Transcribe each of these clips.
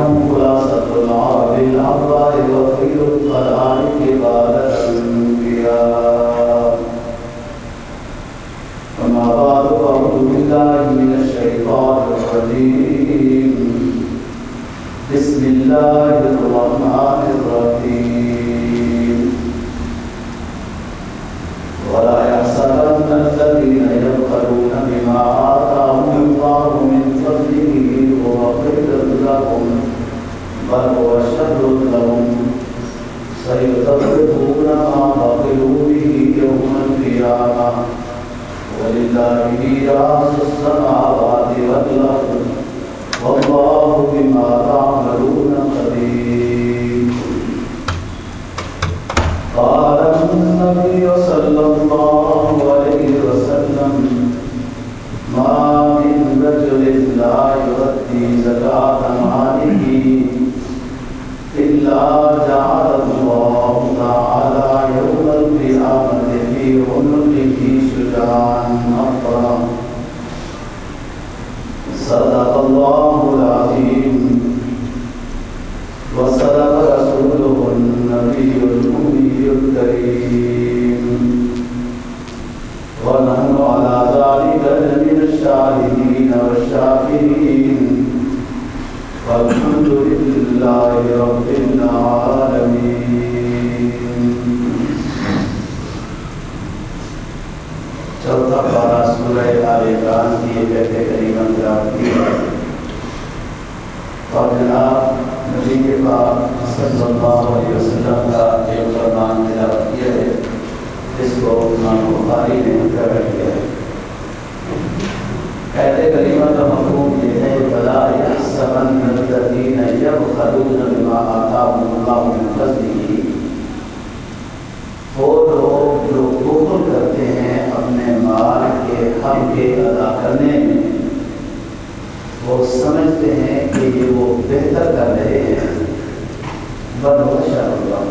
إنهم خلاصة العرب الأبرار وخير الخلائق بعد الأنبياء. أما بعد فأعوذ بالله من الشيطان الرجيم. بسم الله الرحمن الرحيم. ولا يحسبن الذين يبخلون بما آتاهم الله من فضله هو خير لهم بل هو شر لهم سيطبقون ما بخلوا به يوم القيامة ولله ميراث السماوات والأرض والله بما تعملون خبير. قال النبي صلى الله عليه وسلم ما من رجل لا يؤدي زكاة ماله إلا جعل الله تعالى يوم القيامة في عنقه شجاعا أخرى. صدق الله العظيم وصدق رسوله النبي الأمي الكريم ونحن على ذلك من الشاهدين والشاكرين والحمد لله رب العالمين. چوتھا پارہ سورہ آل عمران کی ایک کریمہ تلاوت کی ہے اور جناب نبی کے پاک صلی اللہ علیہ وسلم کا ایک فرمان تلاوت کیا ہے جس کو امام بخاری نے کر کیا ہے. آیت کریمہ کا مفہوم یہ ہے ولا یحسبن الذین یبخلون بما آتاهم اللہ من فضلہ. وہ لوگ جو بخل کرتے ہیں اپنے مال کے حق کے ادا کرنے میں وہ سمجھتے ہیں کہ یہ وہ بہتر کر رہے ہیں بل هو شر لهم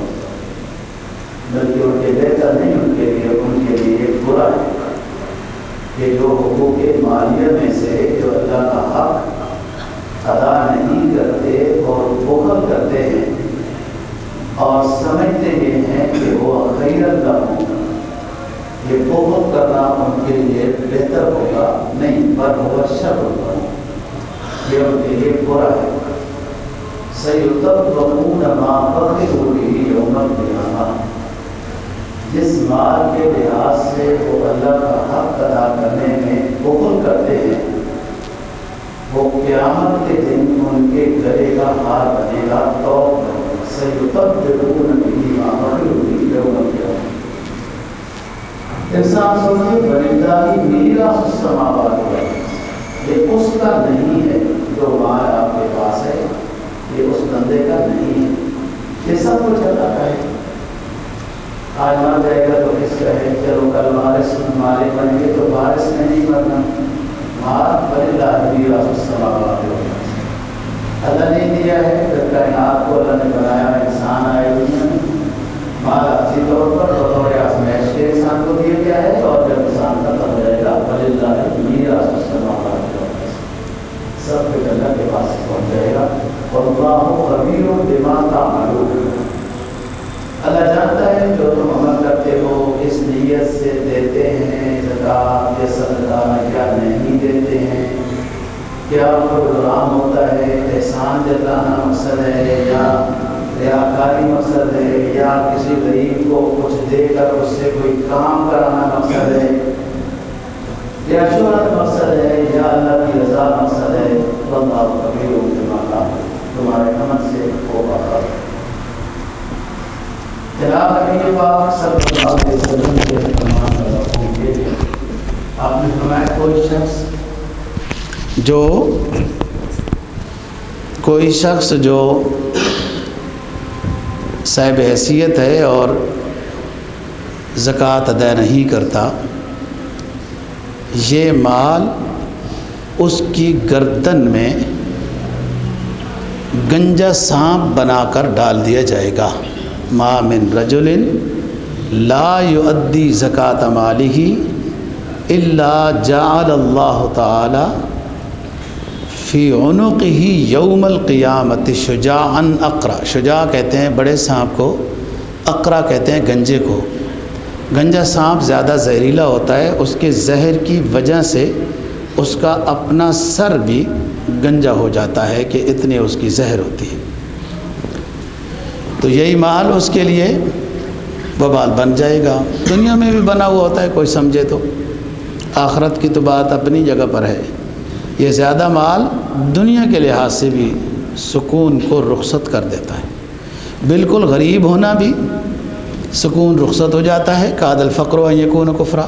بلکہ ان کے بہتر نہیں ان کے لیے برا ہے کہ جو حقوق مالیہ میں سے جو اللہ کا حق ادا نہیں کرتے اور بخل کرتے ہیں اور سمجھتے یہ ہیں کہ وہ خیر لهم یہ بخل کرنا ان کے لیے بہتر ہوگا نہیں بل هو شر لهم یہ ان کے لیے برا ہے. سیطبقون ما بخلوا به یوم القیامہ. جس مال کے لحاظ سے وہ اللہ کا حق ادا کرنے میں بخل کرتے ہیں وہ قیامت کے دن ان کے گلے کا ہار بنے گا. تو سیطبقون به ما بخلوا به یوم القیامہ. انسان سمجھے وللہ میراث السماوات والارض. یہ اس کا نہیں ہے جو مال آپ کے پاس ہے یہ اس بندے کا نہیں ہے. یہ سب کچھ اللہ کا ہے. آج مر جائے گا تو کس کا ہے. چلو کل وارث مالک بن گئے تو وارث میں نہیں مرنا. مال وللہ میراث السماوات والارض. اللہ نے دیا ہے جب کائنات کو اللہ نے بنایا انسان آئے دنیا میں مال اچھی طور پر بطور آزمائش کے انسان کو دیا گیا ہے اور جب انسان ختم ہو جائے گا وللہ میراث السماوات والارض سب کچھ اللہ کے پاس پہنچ جائے گا. واللہ خبیر بما تعملون. اللہ جانتا ہے جو تم عمل کرتے ہو اس نیت سے دیتے ہیں زکوٰۃ یا صدقہ یا نہیں دیتے ہیں. کیا پروگرام ہوتا ہے احسان جتلانا مقصد ہے یا ریاکاری مقصد ہے یا کسی غریب کو کچھ دے کر اس سے کوئی کام کرانا مقصد ہے یا شہرت مقصد ہے یا اللہ کی رضا مقصد ہے. واللہ خبیر بما تعملون. تمہارے عمل سے وہ باخبر ہے. جناب نبی پاک صلی اللہ علیہ وسلم کے فرمان کا مفہوم یہ ہے. آپ نے فرمایا کوئی شخص جو صاحب حیثیت ہے اور زکوٰۃ ادا نہیں کرتا یہ مال اس کی گردن میں گنجا سانپ بنا کر ڈال دیا جائے گا. ما من رجل لا یؤدی زکاۃ مالہ الا جعل اللہ تعالی فی عنقہ یوم القیامت شجاعا اقرا، شجاع کہتے ہیں بڑے سانپ کو، اقرا کہتے ہیں گنجے کو۔ گنجا سانپ زیادہ زہریلا ہوتا ہے، اس کے زہر کی وجہ سے اس کا اپنا سر بھی گنجا ہو جاتا ہے کہ اتنی اس کی زہر ہوتی ہے۔ تو یہی مال اس کے لیے وبال بن جائے گا۔ دنیا میں بھی بنا ہوا ہوتا ہے، کوئی سمجھے تو، آخرت کی تو بات اپنی جگہ پر ہے۔ یہ زیادہ مال دنیا کے لحاظ سے بھی سکون کو رخصت کر دیتا ہے۔ بالکل غریب ہونا بھی سکون رخصت ہو جاتا ہے۔ کاد الفقر ان یکون کفرا،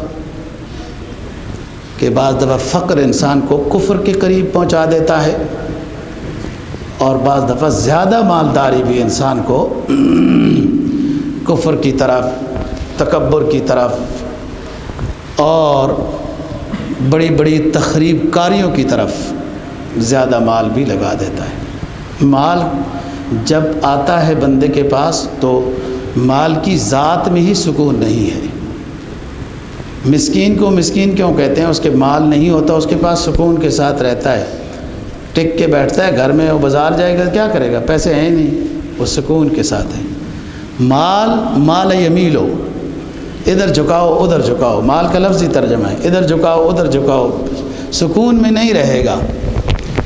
کہ بعض دفعہ فقر انسان کو کفر کے قریب پہنچا دیتا ہے، اور بعض دفعہ زیادہ مالداری بھی انسان کو کفر کی طرف، تکبر کی طرف اور بڑی بڑی تخریب کاریوں کی طرف زیادہ مال بھی لگا دیتا ہے۔ مال جب آتا ہے بندے کے پاس تو مال کی ذات میں ہی سکون نہیں ہے۔ مسکین کو مسکین کیوں کہتے ہیں؟ اس کے مال نہیں ہوتا، اس کے پاس سکون کے ساتھ رہتا ہے، ٹک کے بیٹھتا ہے گھر میں، وہ بازار جائے گا کیا کرے گا؟ پیسے ہیں نہیں، وہ سکون کے ساتھ ہے۔ مال یمیلو، ادھر جھکاؤ ادھر جھکاؤ، مال کا لفظی ترجمہ ہے، ادھر جھکاؤ ادھر جھکاؤ، سکون میں نہیں رہے گا۔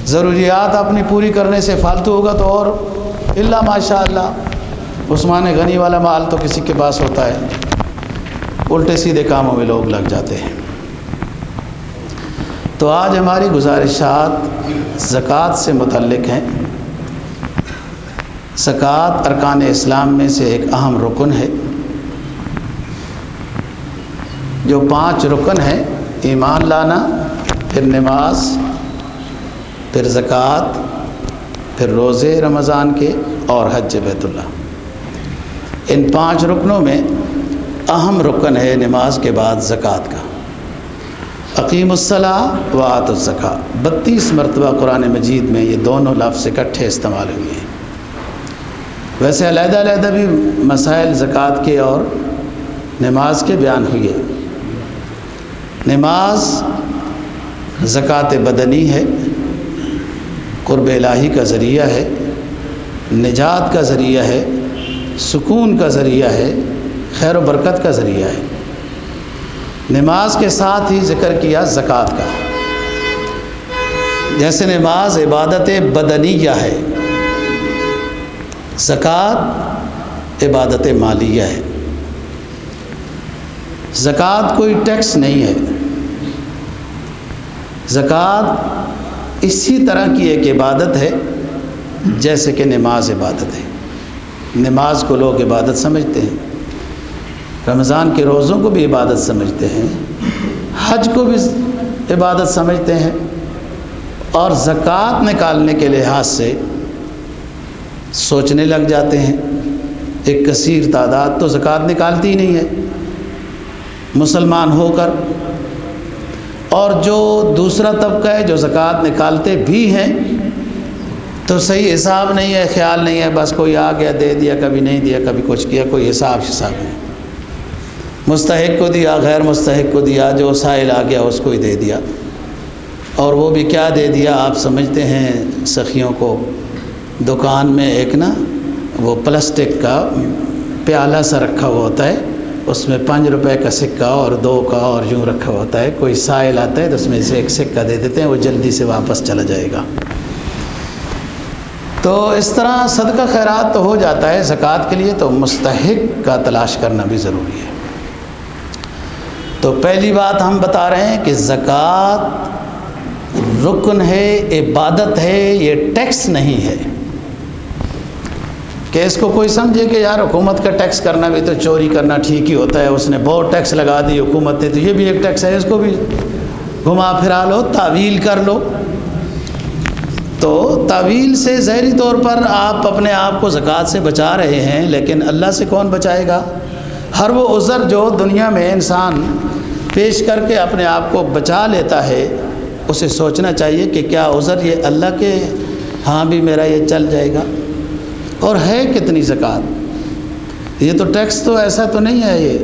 ضروریات اپنی پوری کرنے سے فالتو ہوگا تو اور الا ماشاء اللہ عثمان غنی والا مال تو کسی کے پاس ہوتا ہے، الٹے سیدھے کاموں میں لوگ لگ جاتے ہیں۔ تو آج ہماری گزارشات زکوٰۃ سے متعلق ہیں۔ زکوٰۃ ارکان اسلام میں سے ایک اہم رکن ہے۔ جو 5 رکن ہیں، ایمان لانا، پھر نماز، پھر زکوٰۃ، پھر روزے رمضان کے اور حج بیت اللہ۔ ان 5 رکنوں میں اہم رکن ہے نماز کے بعد زکوٰۃ کا۔ اقیم الصلاۃ و آتوا الزکاۃ، 32 مرتبہ قرآن مجید میں یہ دونوں لفظ اکٹھے استعمال ہوئے ہیں۔ ویسے علیحدہ علیحدہ بھی مسائل زکوٰۃ کے اور نماز کے بیان ہوئے۔ نماز زکوٰۃ بدنی ہے، قرب الہی کا ذریعہ ہے، نجات کا ذریعہ ہے، سکون کا ذریعہ ہے، خیر و برکت کا ذریعہ ہے۔ نماز کے ساتھ ہی ذکر کیا زکوٰۃ کا۔ جیسے نماز عبادت بدنیہ ہے، زکوٰۃ عبادت مالیہ ہے۔ زکوٰۃ کوئی ٹیکس نہیں ہے، زکوٰۃ اسی طرح کی ایک عبادت ہے جیسے کہ نماز عبادت ہے۔ نماز کو لوگ عبادت سمجھتے ہیں، رمضان کے روزوں کو بھی عبادت سمجھتے ہیں، حج کو بھی عبادت سمجھتے ہیں، اور زکوٰۃ نکالنے کے لحاظ سے سوچنے لگ جاتے ہیں۔ ایک کثیر تعداد تو زکوٰۃ نکالتی ہی نہیں ہے مسلمان ہو کر، اور جو دوسرا طبقہ ہے جو زکوٰۃ نکالتے بھی ہیں تو صحیح حساب نہیں ہے، خیال نہیں ہے، بس کوئی آ گیا دے دیا، کبھی نہیں دیا، کبھی کچھ کیا، کوئی حساب نہیں۔ مستحق کو دیا، غیر مستحق کو دیا، جو سائل آ گیا اس کو ہی دے دیا، اور وہ بھی کیا دے دیا آپ سمجھتے ہیں؟ سخیوں کو دکان میں ایک نا وہ پلاسٹک کا پیالہ سا رکھا ہوا ہوتا ہے، اس میں 5 روپے کا سکہ اور 2 کا اور یوں رکھا ہوا ہوتا ہے، کوئی سائل آتا ہے تو اس میں سے ایک سکہ دے دیتے ہیں، وہ جلدی سے واپس چلا جائے گا۔ تو اس طرح صدقہ خیرات تو ہو جاتا ہے، زکوٰۃ کے لیے تو مستحق کا تلاش کرنا بھی ضروری ہے۔ تو پہلی بات ہم بتا رہے ہیں کہ زکوٰۃ رکن ہے، عبادت ہے، یہ ٹیکس نہیں ہے کہ اس کو کوئی سمجھے کہ یار حکومت کا ٹیکس کرنا بھی تو چوری کرنا ٹھیک ہی ہوتا ہے، اس نے بہت ٹیکس لگا دی حکومت نے تو یہ بھی ایک ٹیکس ہے، اس کو بھی گھما پھرا لو، تعویل کر لو۔ تو تعویل سے ظاہری طور پر آپ اپنے آپ کو زکوٰۃ سے بچا رہے ہیں، لیکن اللہ سے کون بچائے گا؟ ہر وہ عذر جو دنیا میں انسان پیش کر کے اپنے آپ کو بچا لیتا ہے، اسے سوچنا چاہیے کہ کیا عذر یہ اللہ کے ہاں بھی میرا یہ چل جائے گا؟ اور ہے کتنی زکوٰۃ؟ یہ تو ٹیکس تو ایسا تو نہیں ہے یہ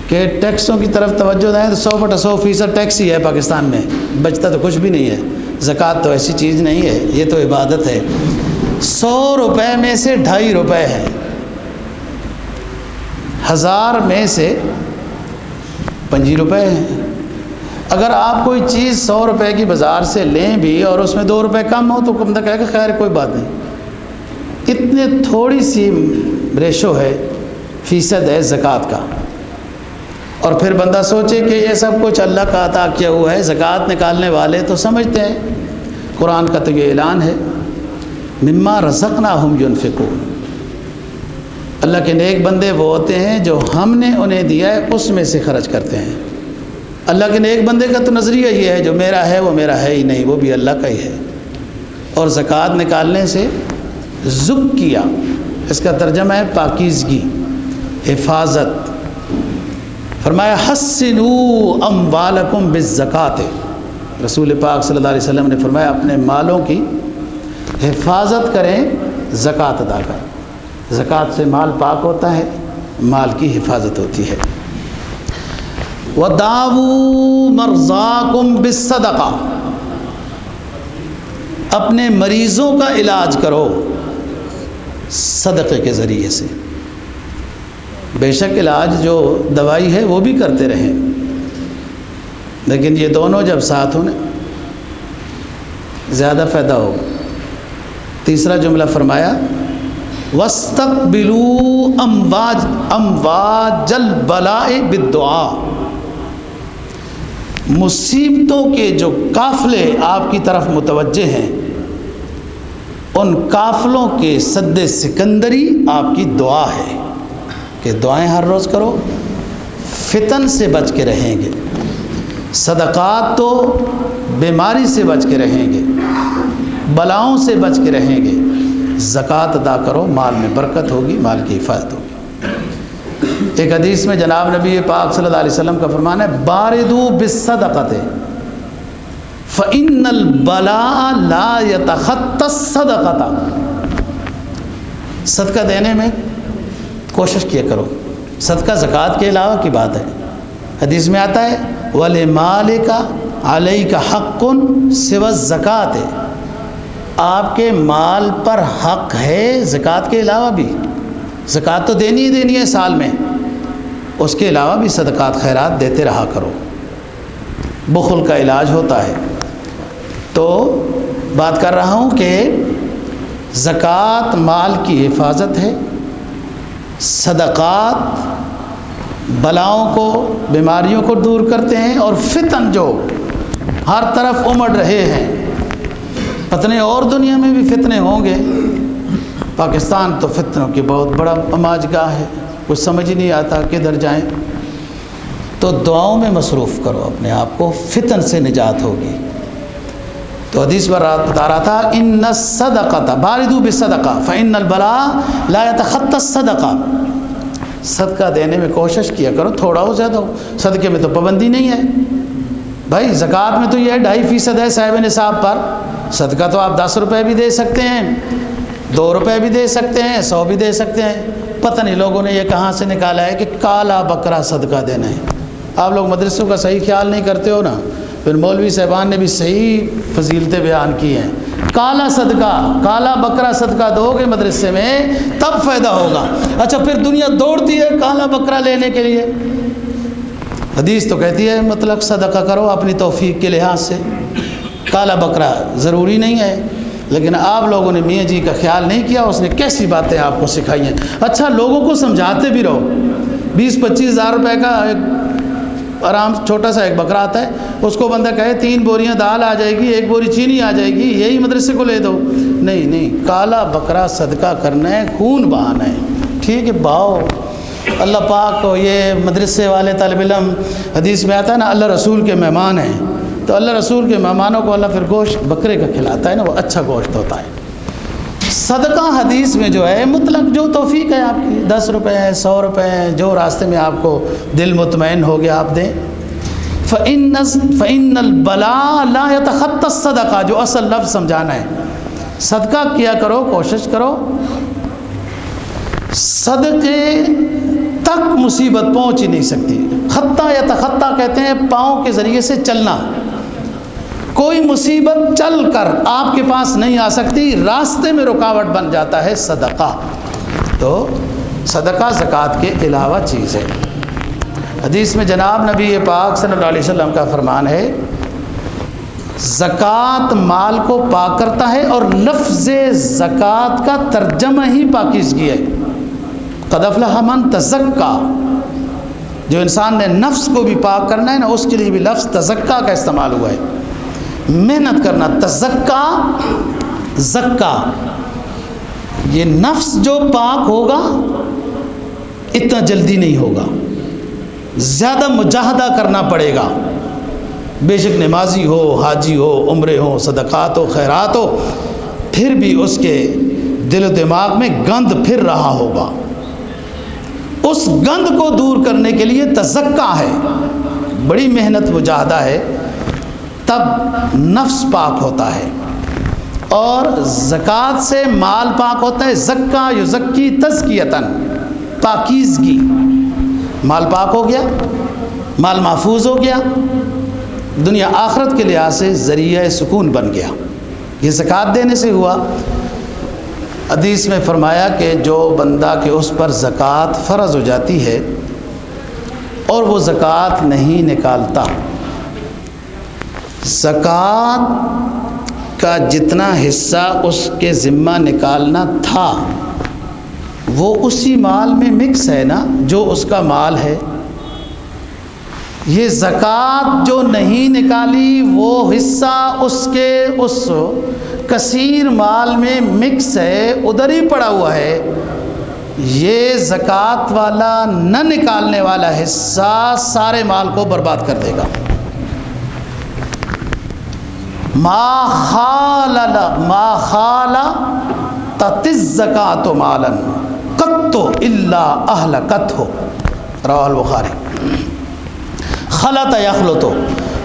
کہ ٹیکسوں کی طرف توجہ دیں تو 100/100% ٹیکس ہی ہے پاکستان میں، بچتا تو کچھ بھی نہیں ہے۔ زکوٰۃ تو ایسی چیز نہیں ہے، یہ تو عبادت ہے۔ 100 روپے میں سے 2.5 روپے ہیں، 1000 میں سے 5 روپے ہیں۔ اگر آپ کوئی چیز 100 روپے کی بازار سے لیں بھی اور اس میں 2 روپے کم ہو تو بندہ کہے کہ خیر کوئی بات نہیں، اتنے تھوڑی سی ریشو ہے، فیصد ہے زکوٰۃ کا۔ اور پھر بندہ سوچے کہ یہ سب کچھ اللہ کا عطا کیا ہوا ہے، زکوٰۃ نکالنے والے تو سمجھتے ہیں، قرآن کا تو یہ اعلان ہے، مما رزقناہم ينفقون، اللہ کے نیک بندے وہ ہوتے ہیں جو ہم نے انہیں دیا ہے اس میں سے خرچ کرتے ہیں۔ اللہ کے نیک بندے کا تو نظریہ یہ ہے جو میرا ہے وہ میرا ہے ہی نہیں، وہ بھی اللہ کا ہی ہے۔ اور زکوٰۃ نکالنے سے زکیہ، اس کا ترجمہ ہے پاکیزگی، حفاظت۔ فرمایا حسنوا اموالکم بالزکوٰۃ، رسول پاک صلی اللہ علیہ وسلم نے فرمایا اپنے مالوں کی حفاظت کریں زکوٰۃ ادا کریں۔ زکوٰۃ سے مال پاک ہوتا ہے، مال کی حفاظت ہوتی ہے۔ وَدَاوُوا مَرْضَاكُمْ بِالصَّدَقَةِ، اپنے مریضوں کا علاج کرو صدقے کے ذریعے سے۔ بے شک علاج جو دوائی ہے وہ بھی کرتے رہیں، لیکن یہ دونوں جب ساتھ ہوں زیادہ فائدہ ہوگا۔ تیسرا جملہ فرمایا وَاسْتَقْبِلُوا أَمْوَاجَ الْبَلَاءِ بِالدُّعَاءِ، مصیبتوں کے جو قافلے آپ کی طرف متوجہ ہیں ان قافلوں کے سد سکندری آپ کی دعا ہے کہ دعائیں ہر روز کرو، فتن سے بچ کے رہیں گے، صدقات تو بیماری سے بچ کے رہیں گے، بلاؤں سے بچ کے رہیں گے، زکوٰۃ ادا کرو، مال میں برکت ہوگی، مال کی حفاظت ہوگی۔ ایک حدیث میں جناب نبی پاک صلی اللہ علیہ وسلم کا فرمان ہے باردوا بالصدقۃ فإن البلاء لا يتخطى الصدقۃ، صدقہ دینے میں کوشش کیا کرو، صدقہ زکوٰۃ کے علاوہ کی بات ہے۔ حدیث میں آتا ہے وَلِمَالِكَ عَلَيْكَ حَقٌّ سِوَى الزَّكَاةِ، آپ کے مال پر حق ہے زکوٰۃ کے علاوہ بھی، زکوٰۃ تو دینی ہی دینی ہے سال میں، اس کے علاوہ بھی صدقات خیرات دیتے رہا کرو، بخل کا علاج ہوتا ہے۔ تو بات کر رہا ہوں کہ زکوٰۃ مال کی حفاظت ہے، صدقات بلاؤں کو بیماریوں کو دور کرتے ہیں، اور فتن جو ہر طرف امڑ رہے ہیں، پتہ نہیں اور دنیا میں بھی فتنے ہوں گے، پاکستان تو فتنوں کی بہت بڑا اماج گاہ ہے، کچھ سمجھ ہی نہیں آتا کدھر جائیں۔ تو دعاؤں میں مصروف کرو اپنے آپ کو، فتن سے نجات ہوگی۔ تو حدیث پر بتا رہا تھا ان الصدقۃ باردوا بالصدقہ فإن البلاء لا يتخطى الصدقہ، صدقہ دینے میں کوشش کیا کرو، تھوڑا ہو زیادہ ہو، صدقے میں تو پابندی نہیں ہے بھائی، زکوٰۃ میں تو یہ 2.5% ہے صاحب نصاب پر، صدقہ تو آپ 10 روپے بھی دے سکتے ہیں، 2 روپے بھی دے سکتے ہیں، 100 بھی دے سکتے ہیں۔ پتہ نہیں لوگوں نے یہ کہاں سے نکالا ہے کہ کالا بکرا صدقہ دینا ہے۔ آپ لوگ مدرسوں کا صحیح خیال نہیں کرتے ہو نا، پھر مولوی صاحبان نے بھی صحیح فضیلتیں بیان کی ہیں، کالا صدقہ، کالا بکرا صدقہ دو گے مدرسے میں تب فائدہ ہوگا۔ اچھا پھر دنیا دوڑتی ہے کالا بکرا لینے کے لیے، حدیث تو کہتی ہے مطلق صدقہ کرو اپنی توفیق کے لحاظ سے، کالا بکرا ضروری نہیں ہے، لیکن آپ لوگوں نے میاں جی کا خیال نہیں کیا، اس نے کیسی باتیں آپ کو سکھائی ہیں۔ اچھا لوگوں کو سمجھاتے بھی رہو، 20-25 ہزار روپے کا ایک آرام چھوٹا سا ایک بکرا آتا ہے، اس کو بندہ کہے 3 بوریاں دال آ جائے گی، 1 بوری چینی آ جائے گی، یہی مدرسے کو لے دو، نہیں، کالا بکرا صدقہ کرنا ہے، خون بہانا ہے، ٹھیک ہے باؤ۔ اللہ پاک کو یہ مدرسے والے طالب علم، حدیث میں آتا ہے نا اللہ رسول کے مہمان ہیں، تو اللہ رسول کے مہمانوں کو اللہ پھر گوشت بکرے کا کھلاتا ہے نا، وہ اچھا گوشت ہوتا ہے۔ صدقہ حدیث میں جو ہے مطلق جو توفیق ہے آپ کی، 10 روپے ہے، 100 روپے ہے، جو راستے میں آپ کو دل مطمئن ہو گیا آپ دیں۔ فَإِنَّ الْبَلَاءَ لَا يَتَخَطَّى الصَّدَقَةَ، جو اصل لفظ سمجھانا ہے، صدقہ کیا کرو، کوشش کرو، صدقے تک مصیبت پہنچ ہی نہیں سکتی۔ خطہ یا تخطہ کہتے ہیں پاؤں کے ذریعے سے چلنا، کوئی مصیبت چل کر آپ کے پاس نہیں آ سکتی، راستے میں رکاوٹ بن جاتا ہے صدقہ۔ تو صدقہ زکوٰۃ کے علاوہ چیز ہے۔ حدیث میں جناب نبی پاک صلی اللہ علیہ وسلم کا فرمان ہے، زکوٰۃ مال کو پاک کرتا ہے، اور لفظ زکوٰۃ کا ترجمہ ہی پاکیزگی ہے۔ قد افلح من تزکا، جو انسان نے نفس کو بھی پاک کرنا ہے نا، اس کے لیے بھی لفظ تزکا کا استعمال ہوا ہے، محنت کرنا۔ تزکا زکا، یہ نفس جو پاک ہوگا اتنا جلدی نہیں ہوگا، زیادہ مجاہدہ کرنا پڑے گا۔ بے شک نمازی ہو، حاجی ہو، عمرے ہو، صدقات ہو، خیرات ہو، پھر بھی اس کے دل و دماغ میں گند پھر رہا ہوگا۔ اس گند کو دور کرنے کے لیے تزکا ہے، بڑی محنت مجاہدہ ہے، تب نفس پاک ہوتا ہے۔ اور زکوٰۃ سے مال پاک ہوتا ہے۔ زکا یزکی تزکیتاً، پاکیزگی، مال پاک ہو گیا، مال محفوظ ہو گیا، دنیا آخرت کے لحاظ سے ذریعہ سکون بن گیا۔ یہ زکوٰۃ دینے سے ہوا۔ حدیث میں فرمایا کہ جو بندہ کہ اس پر زکوٰۃ فرض ہو جاتی ہے اور وہ زکوٰۃ نہیں نکالتا، زکوٰۃ کا جتنا حصہ اس کے ذمہ نکالنا تھا وہ اسی مال میں مکس ہے نا، جو اس کا مال ہے۔ یہ زکوٰۃ جو نہیں نکالی وہ حصہ اس کے اس کثیر مال میں مکس ہے، ادھر ہی پڑا ہوا ہے۔ یہ زکوٰۃ والا نہ نکالنے والا حصہ سارے مال کو برباد کر دے گا۔ ما خال الزکاۃ مالا قط الا اہلکتہ، رواه البخاری۔ خلط یخلط،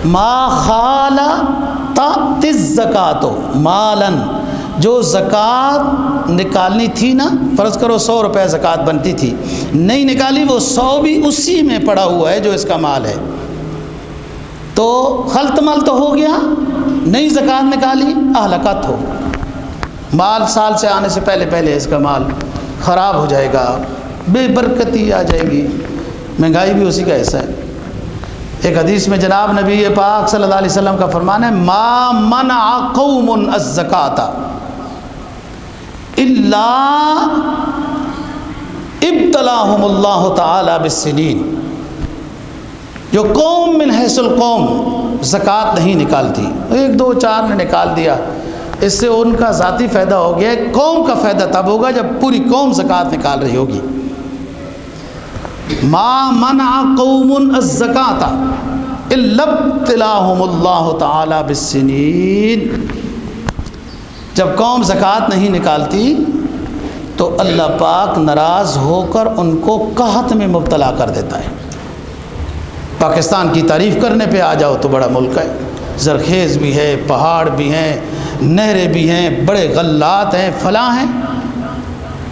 ما خالط الزکاۃ مالا، جو زکوٰۃ نکالنی تھی نا، فرض کرو 100 روپے زکوٰۃ بنتی تھی، نہیں نکالی، وہ 100 بھی اسی میں پڑا ہوا ہے جو اس کا مال ہے، تو خلط مل تو ہو گیا، نہیں زکوٰۃ نکالی، اہلکت ہو، مال سال سے آنے سے پہلے اس کا مال خراب ہو جائے گا، بے برکتی آ جائے گی، مہنگائی بھی اسی کا حصہ ہے۔ ایک حدیث میں جناب نبی پاک صلی اللہ علیہ وسلم کا فرمان ہے، ما منع قوم الزکاۃ الا ابتلاهم اللہ تعالی بالسنین، جو قوم من حیث القوم زکوٰۃ نہیں نکالتی، 1 2 4 نے نکال دیا، اس سے ان کا ذاتی فائدہ ہو گیا، قوم کا فائدہ تب ہوگا جب پوری قوم زکوٰۃ نکال رہی ہوگی۔ ما منع قوم الزکاۃ الا ابتلاهم اللہ تعالی بالسنین، جب قوم زکوٰۃ نہیں نکالتی تو اللہ پاک ناراض ہو کر ان کو قحط میں مبتلا کر دیتا ہے۔ پاکستان کی تعریف کرنے پہ آ جاؤ تو بڑا ملک ہے، زرخیز بھی ہے، پہاڑ بھی ہیں، نہریں بھی ہیں، بڑے غلات ہیں، فلاں ہیں،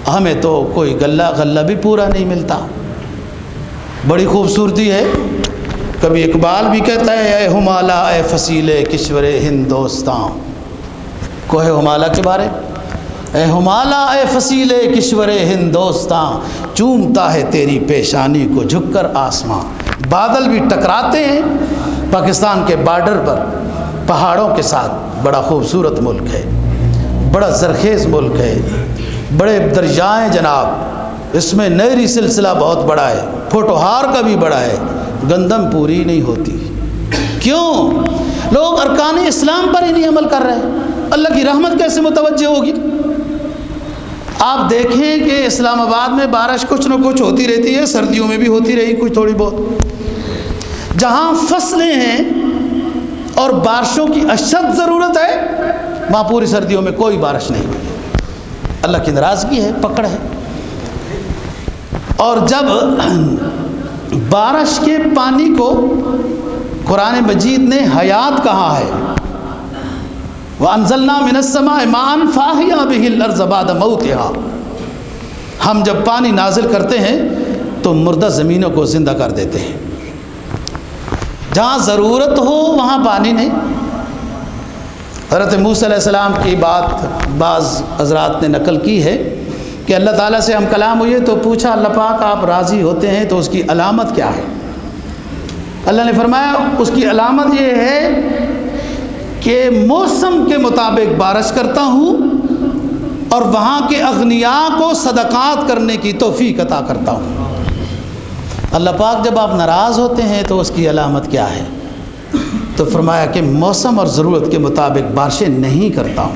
ہمیں تو کوئی غلہ بھی پورا نہیں ملتا۔ بڑی خوبصورتی ہے، کبھی اقبال بھی کہتا ہے، اے ہمالا اے فصیل کشور ہندوستان، کوہ ہمالا کے بارے، اے ہمالا اے فصیل کشور ہندوستان، چومتا ہے تیری پیشانی کو جھک کر آسماں۔ بادل بھی ٹکراتے ہیں پاکستان کے بارڈر پر پہاڑوں کے ساتھ، بڑا خوبصورت ملک ہے، بڑا زرخیز ملک ہے، بڑے دریائیں جناب، اس میں نہری سلسلہ بہت بڑا ہے، پھوٹوہار کا بھی بڑا ہے، گندم پوری نہیں ہوتی۔ کیوں؟ لوگ ارکان اسلام پر ہی نہیں عمل کر رہے، اللہ کی رحمت کیسے متوجہ ہوگی؟ آپ دیکھیں کہ اسلام آباد میں بارش کچھ نہ کچھ ہوتی رہتی ہے، سردیوں میں بھی ہوتی رہی کچھ تھوڑی بہت، جہاں فصلیں ہیں اور بارشوں کی اشد ضرورت ہے وہاں پوری سردیوں میں کوئی بارش نہیں ہوئی، اللہ کی ناراضگی ہے، پکڑ ہے۔ اور جب بارش کے پانی کو قرآن مجید نے حیات کہا ہے، وَأَنزَلْنَا مِنَ السَّمَاءِ مَاءً فَأَحْيَا بِهِ الْأَرْضَ بَعْدَ مَوْتِهَا، ہم جب پانی نازل کرتے ہیں تو مردہ زمینوں کو زندہ کر دیتے ہیں۔ جہاں ضرورت ہو وہاں پانی نہیں، حضرت موسیٰ علیہ السلام کی بات بعض حضرات نے نقل کی ہے کہ اللہ تعالیٰ سے ہم کلام ہوئے تو پوچھا اللہ پاک آپ راضی ہوتے ہیں تو اس کی علامت کیا ہے؟ اللہ نے فرمایا اس کی علامت یہ ہے کہ موسم کے مطابق بارش کرتا ہوں اور وہاں کے اغنیاء کو صدقات کرنے کی توفیق عطا کرتا ہوں۔ اللہ پاک جب آپ ناراض ہوتے ہیں تو اس کی علامت کیا ہے؟ تو فرمایا کہ موسم اور ضرورت کے مطابق بارشیں نہیں کرتا ہوں،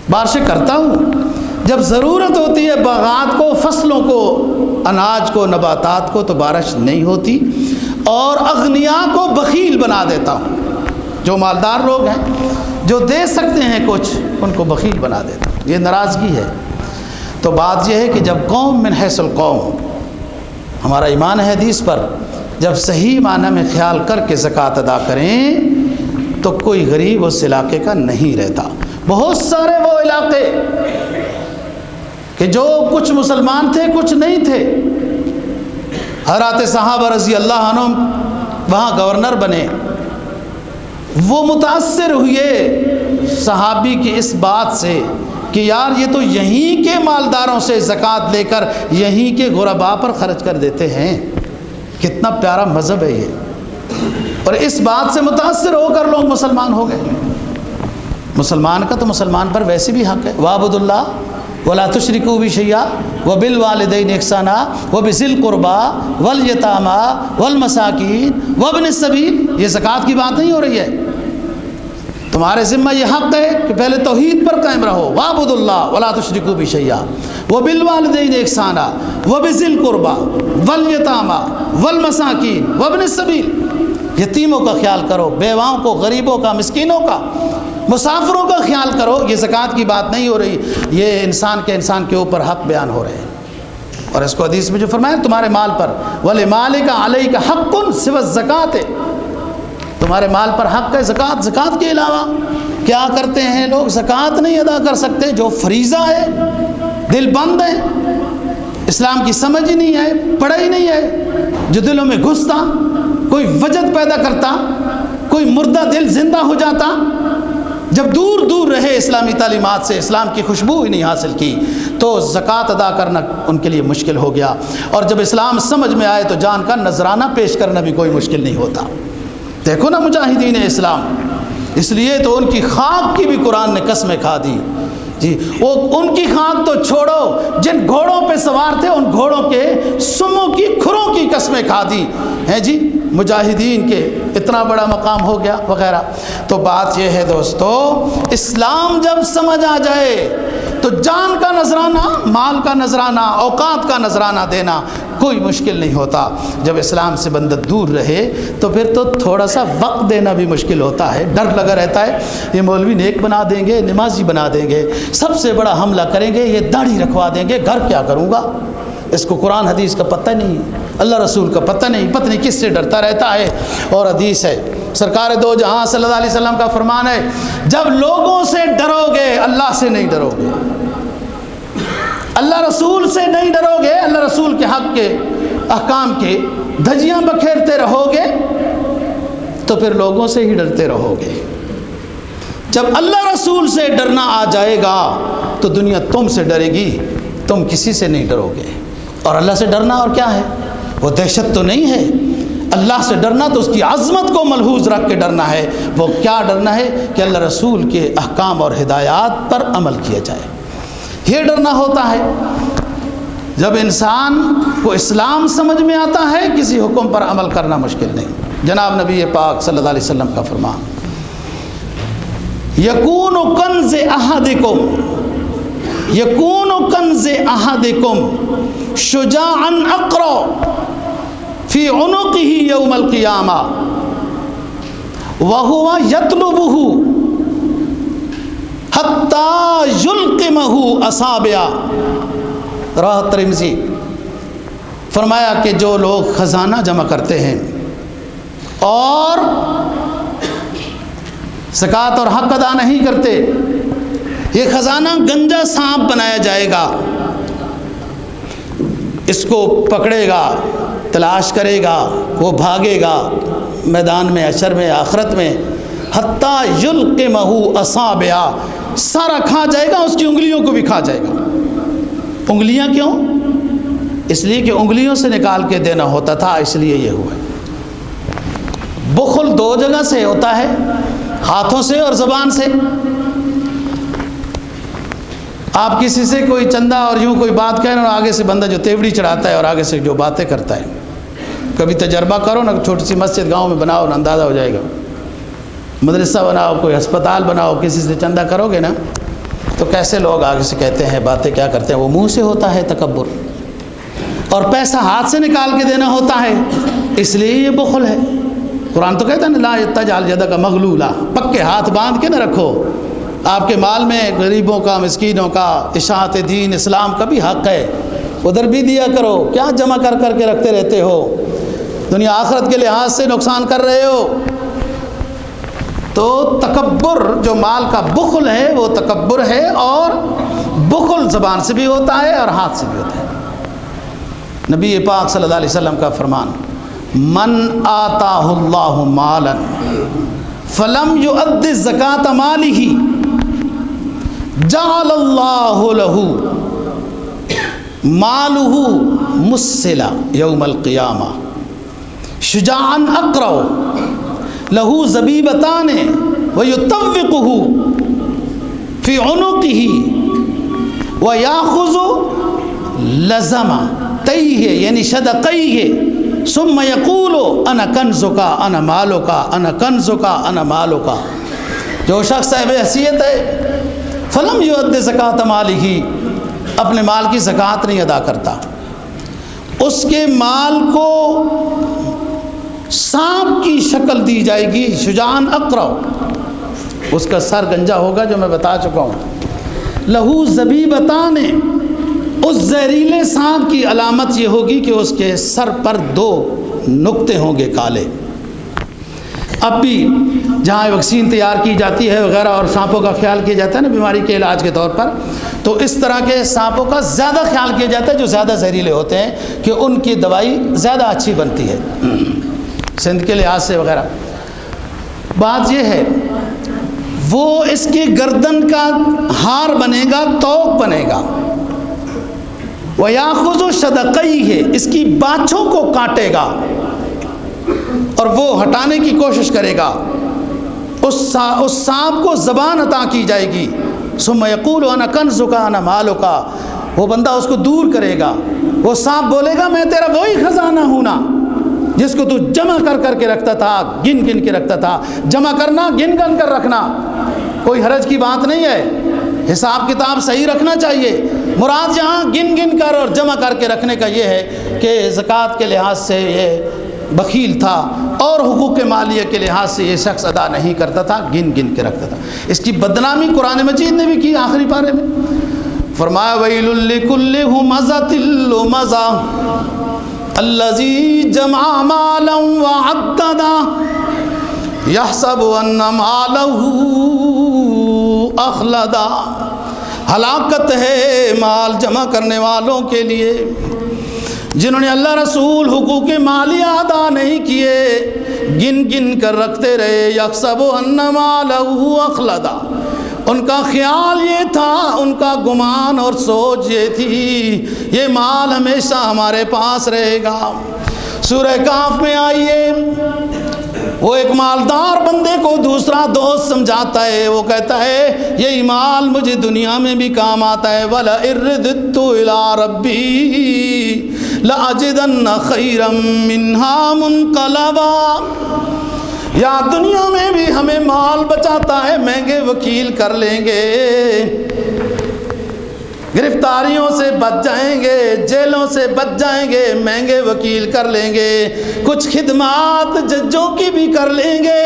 بارشیں کرتا ہوں جب ضرورت ہوتی ہے باغات کو، فصلوں کو، اناج کو، نباتات کو، تو بارش نہیں ہوتی، اور اغنیاء کو بخیل بنا دیتا ہوں۔ جو مالدار لوگ ہیں جو دے سکتے ہیں کچھ، ان کو بخیل بنا دیتا ہوں۔ یہ ناراضگی ہے۔ تو بات یہ ہے کہ جب قوم من حیث القوم، ہمارا ایمان ہے حدیث پر، جب صحیح معنی میں خیال کر کے زکوٰۃ ادا کریں تو کوئی غریب اس علاقے کا نہیں رہتا۔ بہت سارے وہ علاقے کہ جو کچھ مسلمان تھے کچھ نہیں تھے، حضرات صحابہ رضی اللہ عنہم وہاں گورنر بنے، وہ متاثر ہوئے صحابی کی اس بات سے کہ یار یہ تو یہیں کے مالداروں سے زکوٰۃ لے کر یہیں کے غرباء پر خرچ کر دیتے ہیں، کتنا پیارا مذہب ہے یہ۔ اور اس بات سے متاثر ہو کر لوگ مسلمان ہو گئے۔ مسلمان کا تو مسلمان پر ویسے بھی حق ہے، وَاعْبُدُوا اللَّهَ وَلَا تُشْرِكُوا بِهِ شَيْئًا وَبِالْوَالِدَيْنِ إِحْسَانًا وَبِذِي الْقُرْبَىٰ وَالْيَتَامَىٰ وَالْمَسَاكِينِ وَابْنِ السَّبِيلِ۔ یہ زکوٰۃ کی بات نہیں ہو رہی ہے، تمہارے ذمہ یہ حق ہے کہ پہلے توحید پر قائم رہو، وَاعْبُدُوا اللَّهَ وَلَا تُشْرِكُوا بِهِ شَيْئًا وَبِالْوَالِدَيْنِ إِحْسَانًا وَبِذِي الْقُرْبَىٰ وَالْيَتَامَىٰ وَالْمَسَاكِينِ وَابْنِ السَّبِيلِ۔ یتیموں کا خیال کرو، بیواؤں کو، غریبوں کا، مسکینوں کا، مسافروں کا خیال کرو۔ یہ زکوٰۃ کی بات نہیں ہو رہی، یہ انسان کے اوپر حق بیان ہو رہے ہیں۔ اور اس کو حدیث میں جو فرمایا تمہارے مال پر وَلِمَالِكَ عَلَيْكَ حَقٌّ سِوَى الزَّكَاةِ، تمہارے مال پر حق ہے زکوٰۃ۔ زکوٰۃ کے علاوہ کیا کرتے ہیں لوگ؟ زکوٰۃ نہیں ادا کر سکتے، جو فریضہ ہے، دل بند ہے، اسلام کی سمجھ ہی نہیں ہے، پڑھا ہی نہیں ہے، جو دلوں میں گھستا، کوئی وجد پیدا کرتا، کوئی مردہ دل زندہ ہو جاتا، جب دور دور رہے اسلامی تعلیمات سے، اسلام کی خوشبو ہی نہیں حاصل کی، تو زکوٰۃ ادا کرنا ان کے لیے مشکل ہو گیا۔ اور جب اسلام سمجھ میں آئے تو جان کا نذرانہ پیش کرنا بھی کوئی مشکل نہیں ہوتا۔ دیکھو نا مجاہدین اسلام، اس لیے تو ان کی خاک کی بھی قرآن نے قسمیں کھا دی جی۔ وہ ان کی خاک تو چھوڑو، جن گھوڑوں پہ سوار تھے ان گھوڑوں کے سموں کی کھروں کی قسمیں کھا دی ہیں جی، مجاہدین کے اتنا بڑا مقام ہو گیا وغیرہ۔ تو بات یہ ہے دوستو، اسلام جب سمجھ آ جائے تو جان کا نذرانہ، مال کا نذرانہ، اوقات کا نذرانہ دینا کوئی مشکل نہیں ہوتا۔ جب اسلام سے بندہ دور رہے تو پھر تو تھوڑا سا وقت دینا بھی مشکل ہوتا ہے، ڈر لگا رہتا ہے یہ مولوی نیک بنا دیں گے، نمازی بنا دیں گے، سب سے بڑا حملہ کریں گے، یہ داڑھی رکھوا دیں گے، گھر کیا کروں گا؟ اس کو قرآن حدیث کا پتہ نہیں، اللہ رسول کا پتہ نہیں، پتہ نہیں کس سے ڈرتا رہتا ہے۔ اور حدیث ہے، سرکار دو جہاں صلی اللہ علیہ وسلم کا فرمان ہے، جب لوگوں سے ڈرو گے اللہ سے نہیں ڈرو گے، اللہ رسول سے نہیں ڈرو گے، اللہ رسول کے حق کے احکام کے دھجیاں بکھیرتے رہو گے تو پھر لوگوں سے ہی ڈرتے رہو گے۔ جب اللہ رسول سے ڈرنا آ جائے گا تو دنیا تم سے ڈرے گی، تم کسی سے نہیں ڈرو گے۔ اور اللہ سے ڈرنا اور کیا ہے؟ وہ دہشت تو نہیں ہے، اللہ سے ڈرنا تو اس کی عظمت کو ملحوظ رکھ کے ڈرنا ہے۔ وہ کیا ڈرنا ہے کہ اللہ رسول کے احکام اور ہدایات پر عمل کیا جائے، یہ ڈرنا ہوتا ہے۔ جب انسان کو اسلام سمجھ میں آتا ہے کسی حکم پر عمل کرنا مشکل نہیں۔ جناب نبی پاک صلی اللہ علیہ وسلم کا فرمان، یکون کنز احدکم، یکون کنز احدکم شجاعا اقرا فی عنقہ یوم القیامہ وہو یطلبہ حتی یلقمہ اصابع۔ راہ ترمذی۔ فرمایا کہ جو لوگ خزانہ جمع کرتے ہیں اور زکوٰۃ اور حق ادا نہیں کرتے، یہ خزانہ گنجا سانپ بنایا جائے گا، اس کو پکڑے گا، تلاش کرے گا، وہ بھاگے گا میدان میں، حشر میں، آخرت میں، حتیٰ یلقمہ اصابعہ، سارا کھا جائے گا، اس کی انگلیوں کو بھی کھا جائے گا۔ انگلیاں کیوں؟ اس لیے کہ انگلیوں سے نکال کے دینا ہوتا تھا، اس لیے یہ ہوا۔ بخل دو جگہ سے ہوتا ہے، ہاتھوں سے اور زبان سے۔ آپ کسی سے کوئی چندہ اور یوں کوئی بات کہنا، اور آگے سے بندہ جو تیوڑی چڑھاتا ہے اور آگے سے جو باتیں کرتا ہے، کبھی تجربہ کرو نا، چھوٹی سی مسجد گاؤں میں بناؤ نا، اندازہ ہو جائے گا۔ مدرسہ بناؤ، کوئی ہسپتال بناؤ، کسی سے چندہ کرو گے نا تو کیسے لوگ آگے سے کہتے ہیں، باتیں کیا کرتے ہیں، وہ منہ سے ہوتا ہے تکبر۔ اور پیسہ ہاتھ سے نکال کے دینا ہوتا ہے، اس لیے یہ بخل ہے۔ قرآن تو کہتا ہے نا لا تجعل یدک مغلولہ، پکے ہاتھ باندھ کے نہ رکھو۔ آپ کے مال میں غریبوں کا، مسکینوں کا، اشاعت دین اسلام کا بھی حق ہے، ادھر بھی دیا کرو۔ کیا جمع کر کر کے رکھتے رہتے ہو؟ دنیا آخرت کے لحاظ سے نقصان کر رہے ہو۔ تو تکبر جو مال کا بخل ہے وہ تکبر ہے، اور بخل زبان سے بھی ہوتا ہے اور ہاتھ سے بھی ہوتا ہے۔ نبی پاک صلی اللہ علیہ وسلم کا فرمان، من آتاہ اللہ مالا فلم یؤد زکاۃ مالہ جعل اللہ لہ مالہ مسلا یوم القیامہ شجاعا اقرع لہ زبیبتان ویطوقہ فی عنقہ ویاخذ لزمتیہ یعنی شدقیہ ثم یقول انا کنزکا انا مالکا انا کنزکا انا مالکا۔ جو شخص صاحب حیثیت ہے فلم یؤد زکاۃ مالہ، اپنے مال کی زکوٰۃ نہیں ادا کرتا، اس کے مال کو سانپ کی شکل دی جائے گی، شجاعاً اقرع، اس کا سر گنجا ہوگا جو میں بتا چکا ہوں، لہو زبیبتان، اس زہریلے سانپ کی علامت یہ ہوگی کہ اس کے سر پر 2 نقطے ہوں گے کالے۔ اب بھی جہاں ویکسین تیار کی جاتی ہے وغیرہ اور سانپوں کا خیال کیا جاتا ہے نا بیماری کے علاج کے طور پر، تو اس طرح کے سانپوں کا زیادہ خیال کیا جاتا ہے جو زیادہ زہریلے ہوتے ہیں، کہ ان کی دوائی زیادہ اچھی بنتی ہے سندھ کے لحاظ سے وغیرہ۔ بات یہ ہے وہ اس کی گردن کا ہار بنے گا، توق بنے گا، وَيَأْخُذُ شَدَقَيْهِ، اس کی باچھوں کو کاٹے گا اور وہ ہٹانے کی کوشش کرے گا۔ اس سانپ کو زبان عطا کی جائے گی، ثم یقول انا کنزک انا مالک، وہ بندہ اس کو دور کرے گا، وہ سانپ بولے گا میں تیرا وہی خزانہ ہوں نا جس کو تو جمع کر کر کے رکھتا تھا، گن گن کے رکھتا تھا۔ جمع کرنا گن گن کر رکھنا کوئی حرج کی بات نہیں ہے، حساب کتاب صحیح رکھنا چاہیے۔ مراد یہاں گن گن کر اور جمع کر کے رکھنے کا یہ ہے کہ زکوٰۃ کے لحاظ سے یہ بخیل تھا اور حقوق مالیہ کے لحاظ سے یہ شخص ادا نہیں کرتا تھا، گن گن کے رکھتا تھا۔ اس کی بدنامی قرآن مجید نے بھی کی آخری پارے میں، فرمایا ویل لکل ہمزۃ لمزہ الذی جمع مالا وعددا یحسب ان مالہ اخلدا۔ ہلاکت ہے مال جمع کرنے والوں کے لیے جنہوں نے اللہ رسول حقوق مالیہ ادا نہیں کیے، گن گن کر رکھتے رہے، یحسب ان مالہ اخلدا، ان کا خیال یہ تھا، ان کا گمان اور سوچ یہ تھی یہ مال ہمیشہ ہمارے پاس رہے گا۔ سورہ کہف میں آئیے، وہ ایک مالدار بندے کو دوسرا دوست سمجھاتا ہے، وہ کہتا ہے یہ مال مجھے دنیا میں بھی کام آتا ہے، وَلَئِن رَدِدتُّ إِلَىٰ رَبِّي لَأَجِدَنَّ خَيْرًا مِّنْهَا مُنْقَلَبًا۔ یا دنیا میں بھی ہمیں مال بچاتا ہے، مہنگے وکیل کر لیں گے، گرفتاریوں سے بچ جائیں گے، جیلوں سے بچ جائیں گے، مہنگے وکیل کر لیں گے، کچھ خدمات ججوں کی بھی کر لیں گے،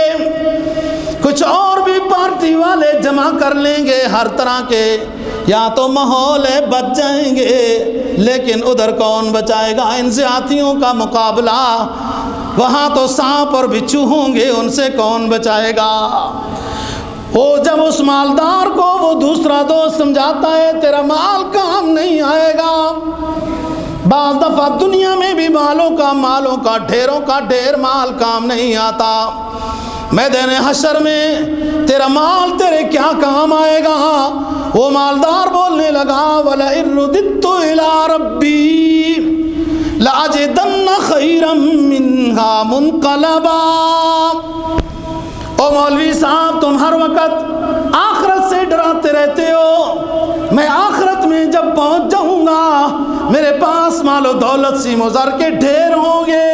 کچھ اور بھی پارٹی والے جمع کر لیں گے، ہر طرح کے یا تو ماحول ہے بچ جائیں گے، لیکن ادھر کون بچائے گا؟ ان زیادتیوں کا مقابلہ وہاں تو سانپ اور بچھو ہوں گے، ان سے کون بچائے گا؟ وہ جب اس مالدار کو وہ دوسرا دوست سمجھاتا ہے تیرا مال کام نہیں آئے گا، بعض دفعہ دنیا میں بھی مالوں کا ڈھیروں کا ڈھیر مال کام نہیں آتا، میدان حشر میں تیرا مال تیرے کیا کام آئے گا؟ وہ مالدار بولنے لگا وَلَئِن رُدِدتُّ إِلَىٰ رَبِّي لَأَجِدَنَّ خَيْرًا مِّنْهَا مُنْقَلَبًا۔ او مولوی صاحب تم ہر وقت آخرت سے ڈراتے رہتے ہو، میں آخرت میں جب پہنچ جاؤں گا میرے پاس مال و دولت سیم و زر کے ڈھیر ہوں گے،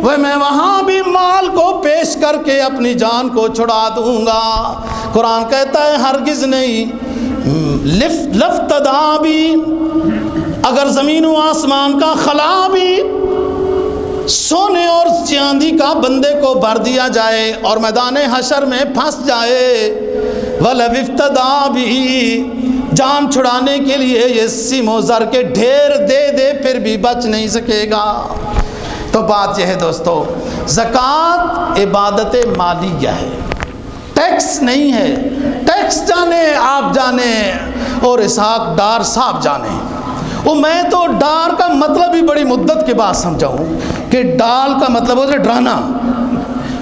وہ میں وہاں بھی مال کو پیش کر کے اپنی جان کو چھڑا دوں گا۔ قرآن کہتا ہے ہرگز نہیں، لفتدا بھی، اگر زمین و آسمان کا خلا بھی سونے اور چاندی کا بندے کو بھر دیا جائے اور میدان حشر میں پھنس جائے، وَلَوِ افْتَدَا بِهِ، جان چھڑانے کے لیے یہ سیم و زر کے ڈھیر دے دے پھر بھی بچ نہیں سکے گا۔ تو بات یہ ہے دوستو، زکوٰۃ عبادت مالیہ ہے، ٹیکس نہیں ہے۔ ٹیکس جانے آپ جانے اور اسحاق ڈار صاحب جانے، وہ میں تو ڈار کا مطلب ہی بڑی مدت کے بعد سمجھاؤں کہ ڈال کا مطلب ہوتا ہے ڈرانا۔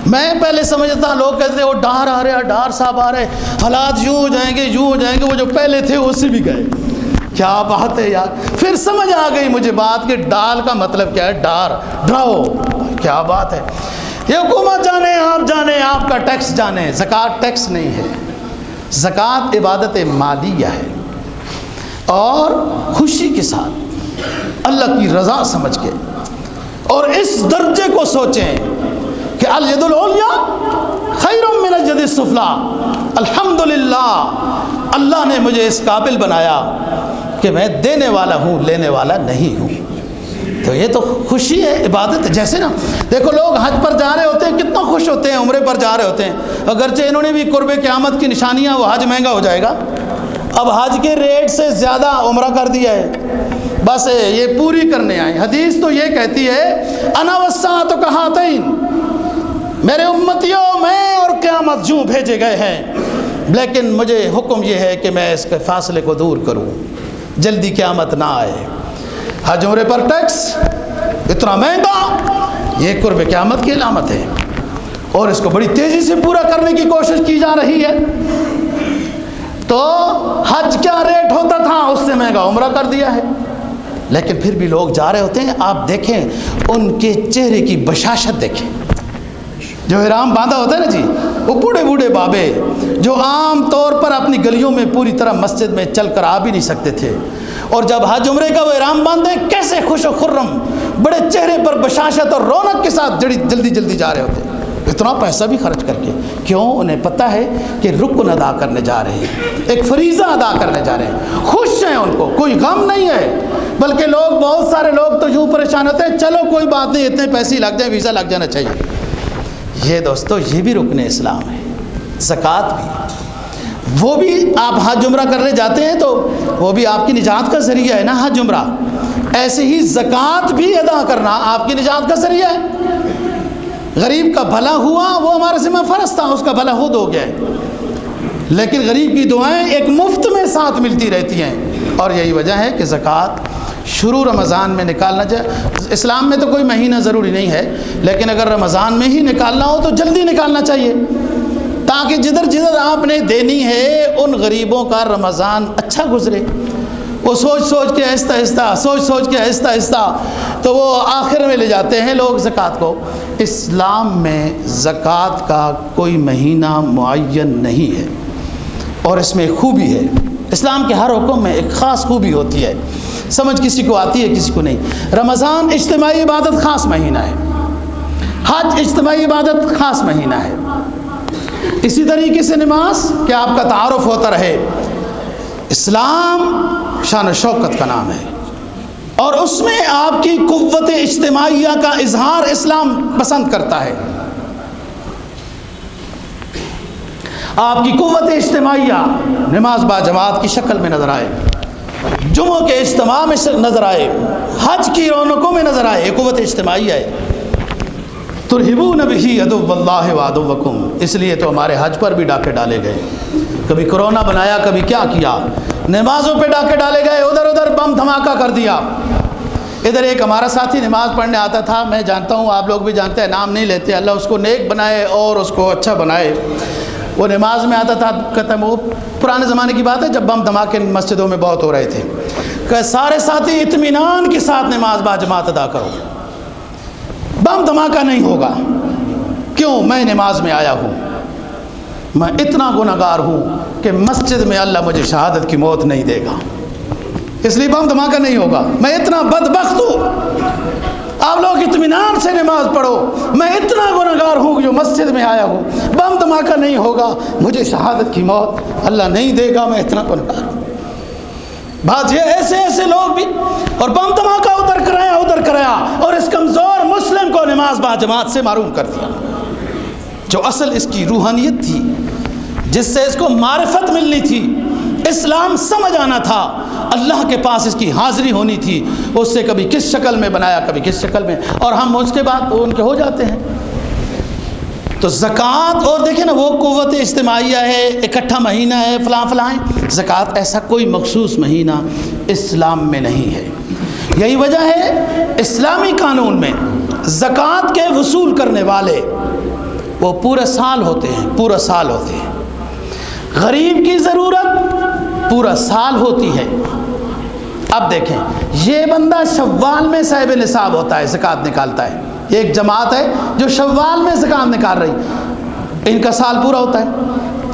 میں پہلے سمجھتا، لوگ کہتے ہیں وہ ڈار آ رہے، ڈار صاحب آ رہے، حالات یوں ہو جائیں گے یوں ہو جائیں گے، وہ جو پہلے تھے اس سے بھی گئے۔ کیا بات ہے یار، پھر سمجھ آ گئی مجھے بات کہ ڈال کا مطلب کیا ہے، ڈار، ڈراؤ۔ کیا بات ہے، یہ حکومت جانے آپ جانے، آپ کا ٹیکس جانے۔ زکوٰۃ ٹیکس نہیں ہے، زکوٰۃ عبادت مالیہ ہے، اور خوشی کے ساتھ اللہ کی رضا سمجھ کے، اور اس درجے کو سوچیں کہ الید العلیٰ خیر من الید السفلیٰ، الحمدللہ اللہ نے مجھے اس قابل بنایا کہ میں دینے والا ہوں، لینے والا نہیں ہوں۔ تو یہ تو خوشی ہے، عبادت ہے۔ جیسے نا دیکھو لوگ حج پر جا رہے ہوتے ہیں کتنا خوش ہوتے ہیں، عمرے پر جا رہے ہوتے ہیں، اگرچہ انہوں نے بھی قرب قیامت کی نشانیاں، وہ حج مہنگا ہو جائے گا، اب حج کے ریٹ سے زیادہ عمرہ کر دیا ہے، بس یہ پوری کرنے آئے۔ حدیث تو یہ کہتی ہے انا والساعۃ کہاتین، میرے امتیوں میں اور قیامت یوں بھیجے گئے ہیں، لیکن مجھے حکم یہ ہے کہ میں اس کے فاصلے کو دور کروں، جلدی قیامت نہ آئے۔ حج عمرے پر ٹیکس اتنا مہنگا، یہ قرب قیامت کی علامت ہے، اور اس کو بڑی تیزی سے پورا کرنے کی کوشش کی جا رہی ہے۔ تو حج کیا ریٹ ہوتا تھا اس سے مہنگا عمرہ کر دیا ہے، لیکن پھر بھی لوگ جا رہے ہوتے ہیں۔ آپ دیکھیں ان کے چہرے کی بشاشت دیکھیں، جو احرام باندھا ہوتا ہے نا جی، وہ بوڑھے بوڑھے بابے جو عام طور پر اپنی گلیوں میں پوری طرح مسجد میں چل کر آ بھی نہیں سکتے تھے، اور جب حج عمرے کا وہ احرام باندھے کیسے خوش و خرم، بڑے چہرے پر بشاشت اور رونق کے ساتھ جلدی جلدی جا رہے ہوتے ہیں، اتنا پیسہ بھی خرچ کر کے۔ کیوں؟ انہیں پتہ ہے کہ رکن ادا کرنے جا رہے ہیں، ایک فریضہ ادا کرنے جا رہے ہیں، خوش ہیں، ان کو کوئی غم نہیں ہے۔ بلکہ لوگ، بہت سارے لوگ تو یوں پریشان ہوتے ہیں، چلو کوئی بات نہیں، اتنے پیسے لگ جائیں، ویزا لگ جانا چاہیے۔ یہ دوستو یہ بھی رکن اسلام ہے، زکوٰۃ بھی، وہ بھی آپ حج عمرہ کرنے جاتے ہیں تو وہ بھی آپ کی نجات کا ذریعہ ہے نا، حج عمرہ۔ ایسے ہی زکوٰۃ بھی ادا کرنا آپ کی نجات کا ذریعہ ہے۔ غریب کا بھلا ہوا وہ ہمارا ذمہ فرض تھا، اس کا بھلا خود ہو گیا ہے، لیکن غریب کی دعائیں ایک مفت میں ساتھ ملتی رہتی ہیں، اور یہی وجہ ہے کہ زکوٰۃ شروع رمضان میں نکالنا چاہیے۔ اسلام میں تو کوئی مہینہ ضروری نہیں ہے، لیکن اگر رمضان میں ہی نکالنا ہو تو جلدی نکالنا چاہیے، تاکہ جدھر جدھر آپ نے دینی ہے ان غریبوں کا رمضان اچھا گزرے۔ وہ سوچ کے آہستہ آہستہ تو وہ آخر میں لے جاتے ہیں لوگ زکوٰۃ کو۔ اسلام میں زکوٰۃ کا کوئی مہینہ معین نہیں ہے، اور اس میں خوبی ہے، اسلام کے ہر حکم میں ایک خاص خوبی ہوتی ہے، سمجھ کسی کو آتی ہے کسی کو نہیں۔ رمضان اجتماعی عبادت خاص مہینہ ہے، حج اجتماعی عبادت خاص مہینہ ہے، اسی طریقے سے نماز کہ آپ کا تعارف ہوتا رہے۔ اسلام شان و شوکت کا نام ہے، اور اس میں آپ کی قوت اجتماعیہ کا اظہار اسلام پسند کرتا ہے۔ آپ کی قوت اجتماعیہ نماز با جماعت کی شکل میں نظر آئے، جمعوں کے اجتماع میں نظر آئے، حج کی رونقوں میں نظر آئے، یہ قوت اجتماعیہ ہے۔ ترہبون بہ عدو اللہ وعدوکم، اس لیے تو ہمارے حج پر بھی ڈاکے ڈالے گئے، کبھی کرونا بنایا، کبھی کیا کیا، نمازوں پہ ڈاکے ڈالے گئے، ادھر ادھر بم دھماکہ کر دیا۔ ادھر ایک ہمارا ساتھی نماز پڑھنے آتا تھا، میں جانتا ہوں، آپ لوگ بھی جانتے ہیں، نام نہیں لیتے، اللہ اس کو نیک بنائے اور اس کو اچھا بنائے۔ وہ نماز میں آتا تھا، کہتا وہ پرانے زمانے کی بات ہے جب بم دھماکے مسجدوں میں بہت ہو رہے تھے، کہ سارے ساتھی اطمینان کے ساتھ نماز با جماعت ادا کرو، بم دھماکہ نہیں ہوگا۔ کیوں؟ میں نماز میں آیا ہوں، میں اتنا گنہگار ہوں کہ مسجد میں اللہ مجھے شہادت کی موت نہیں دے گا، اس لیے بم دھماکہ نہیں ہوگا، میں اتنا بدبخت ہوں۔ آپ لوگ اطمینان سے نماز پڑھو، میں اتنا گنہگار ہوں کہ جو مسجد میں آیا ہوں، بم دھماکہ نہیں ہوگا، مجھے شہادت کی موت اللہ نہیں دے گا، میں اتنا گنہگار ہوں۔ بات یہ ایسے لوگ بھی، اور بم دھماکہ ادھر کرایا اور اس کمزور مسلم کو نماز با جماعت سے محروم کر دیا، جو اصل اس کی روحانیت تھی، جس سے اس کو معرفت ملنی تھی، اسلام سمجھ آنا تھا، اللہ کے پاس اس کی حاضری ہونی تھی، اس سے کبھی کس شکل میں بنایا، کبھی کس شکل میں، اور ہم اس کے بعد ان کے ہو جاتے ہیں۔ تو زکوٰۃ، اور دیکھیں نا، وہ قوت اجتماعیہ ہے، اکٹھا مہینہ ہے، فلاں ہے۔ زکوٰۃ ایسا کوئی مخصوص مہینہ اسلام میں نہیں ہے۔ یہی وجہ ہے اسلامی قانون میں زکوٰۃ کے وصول کرنے والے وہ پورا سال ہوتے ہیں، غریب کی ضرورت پورا سال ہوتی ہے۔ اب دیکھیں، یہ بندہ شوال میں صاحب نصاب ہوتا ہے، زکوٰۃ نکالتا ہے، ایک جماعت ہے جو شوال میں زکوٰۃ نکال رہی، ان کا سال پورا ہوتا ہے۔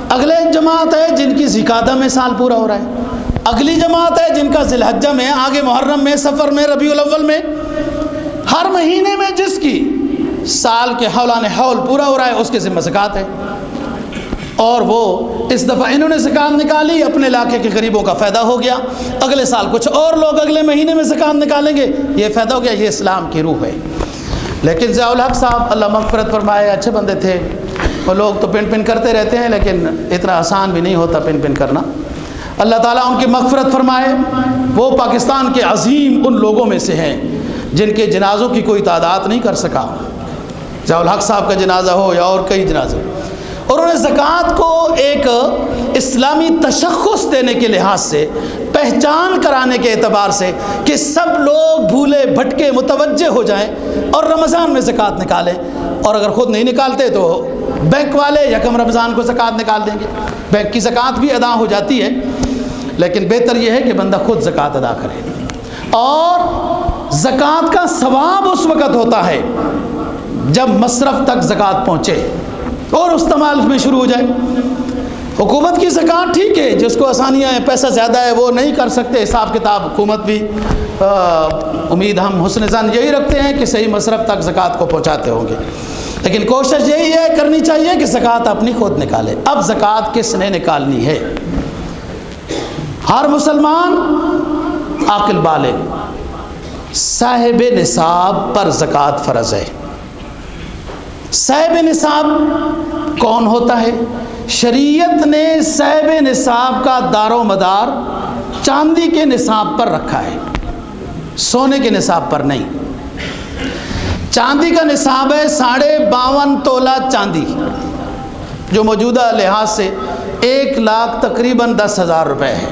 اگلے ایک جماعت ہے جن کی ذوالقعدہ میں سال پورا ہو رہا ہے، اگلی جماعت ہے جن کا ذی الحجہ میں، آگے محرم میں، سفر میں، ربیع الاول میں، ہر مہینے میں جس کی سال کے حولان حول پورا ہو رہا ہے اس کے ذمہ زکوٰۃ ہے۔ اور وہ اس دفعہ انہوں نے زکوٰۃ نکالی، اپنے علاقے کے غریبوں کا فائدہ ہو گیا، اگلے سال کچھ اور لوگ اگلے مہینے میں زکوٰۃ نکالیں گے، یہ فائدہ ہو گیا۔ یہ اسلام کی روح ہے۔ لیکن ضیاء الحق صاحب اللہ مغفرت فرمائے، اچھے بندے تھے، وہ لوگ تو پن کرتے رہتے ہیں لیکن اتنا آسان بھی نہیں ہوتا پن کرنا، اللہ تعالیٰ ان کی مغفرت فرمائے۔ وہ پاکستان کے عظیم ان لوگوں میں سے ہیں جن کے جنازوں کی کوئی تعداد نہیں کر سکا، ضیاء الحق صاحب کا جنازہ ہو یا اور کئی جنازے، اور انہوں نے زکوٰۃ کو ایک اسلامی تشخص دینے کے لحاظ سے، پہچان کرانے کے اعتبار سے کہ سب لوگ بھولے بھٹکے متوجہ ہو جائیں اور رمضان میں زکوٰۃ نکالیں، اور اگر خود نہیں نکالتے تو بینک والے یکم رمضان کو زکوٰۃ نکال دیں گے، بینک کی زکوٰۃ بھی ادا ہو جاتی ہے، لیکن بہتر یہ ہے کہ بندہ خود زکوٰۃ ادا کرے۔ اور زکوٰۃ کا ثواب اس وقت ہوتا ہے جب مصرف تک زکوٰۃ پہنچے اور استعمال میں شروع ہو جائے۔ حکومت کی زکوٰۃ ٹھیک ہے، جس کو آسانیاں ہیں، پیسہ زیادہ ہے، وہ نہیں کر سکتے حساب کتاب، حکومت بھی امید ہم حسن ظن یہی رکھتے ہیں کہ صحیح مصرف تک زکوٰۃ کو پہنچاتے ہوں گے، لیکن کوشش یہی ہے کرنی چاہیے کہ زکوٰۃ اپنی خود نکالے۔ اب زکوٰۃ کس نے نکالنی ہے؟ ہر مسلمان عاقل بالغ صاحب نصاب پر زکوٰۃ فرض ہے۔ صاحب نصاب کون ہوتا ہے؟ شریعت نے صاحب نصاب کا دار و مدار چاندی کے نصاب پر رکھا ہے، سونے کے نصاب پر نہیں۔ چاندی کا نصاب ہے 52.5 تولہ چاندی، جو موجودہ لحاظ سے 1 لاکھ تقریباً 10,000 روپے ہے،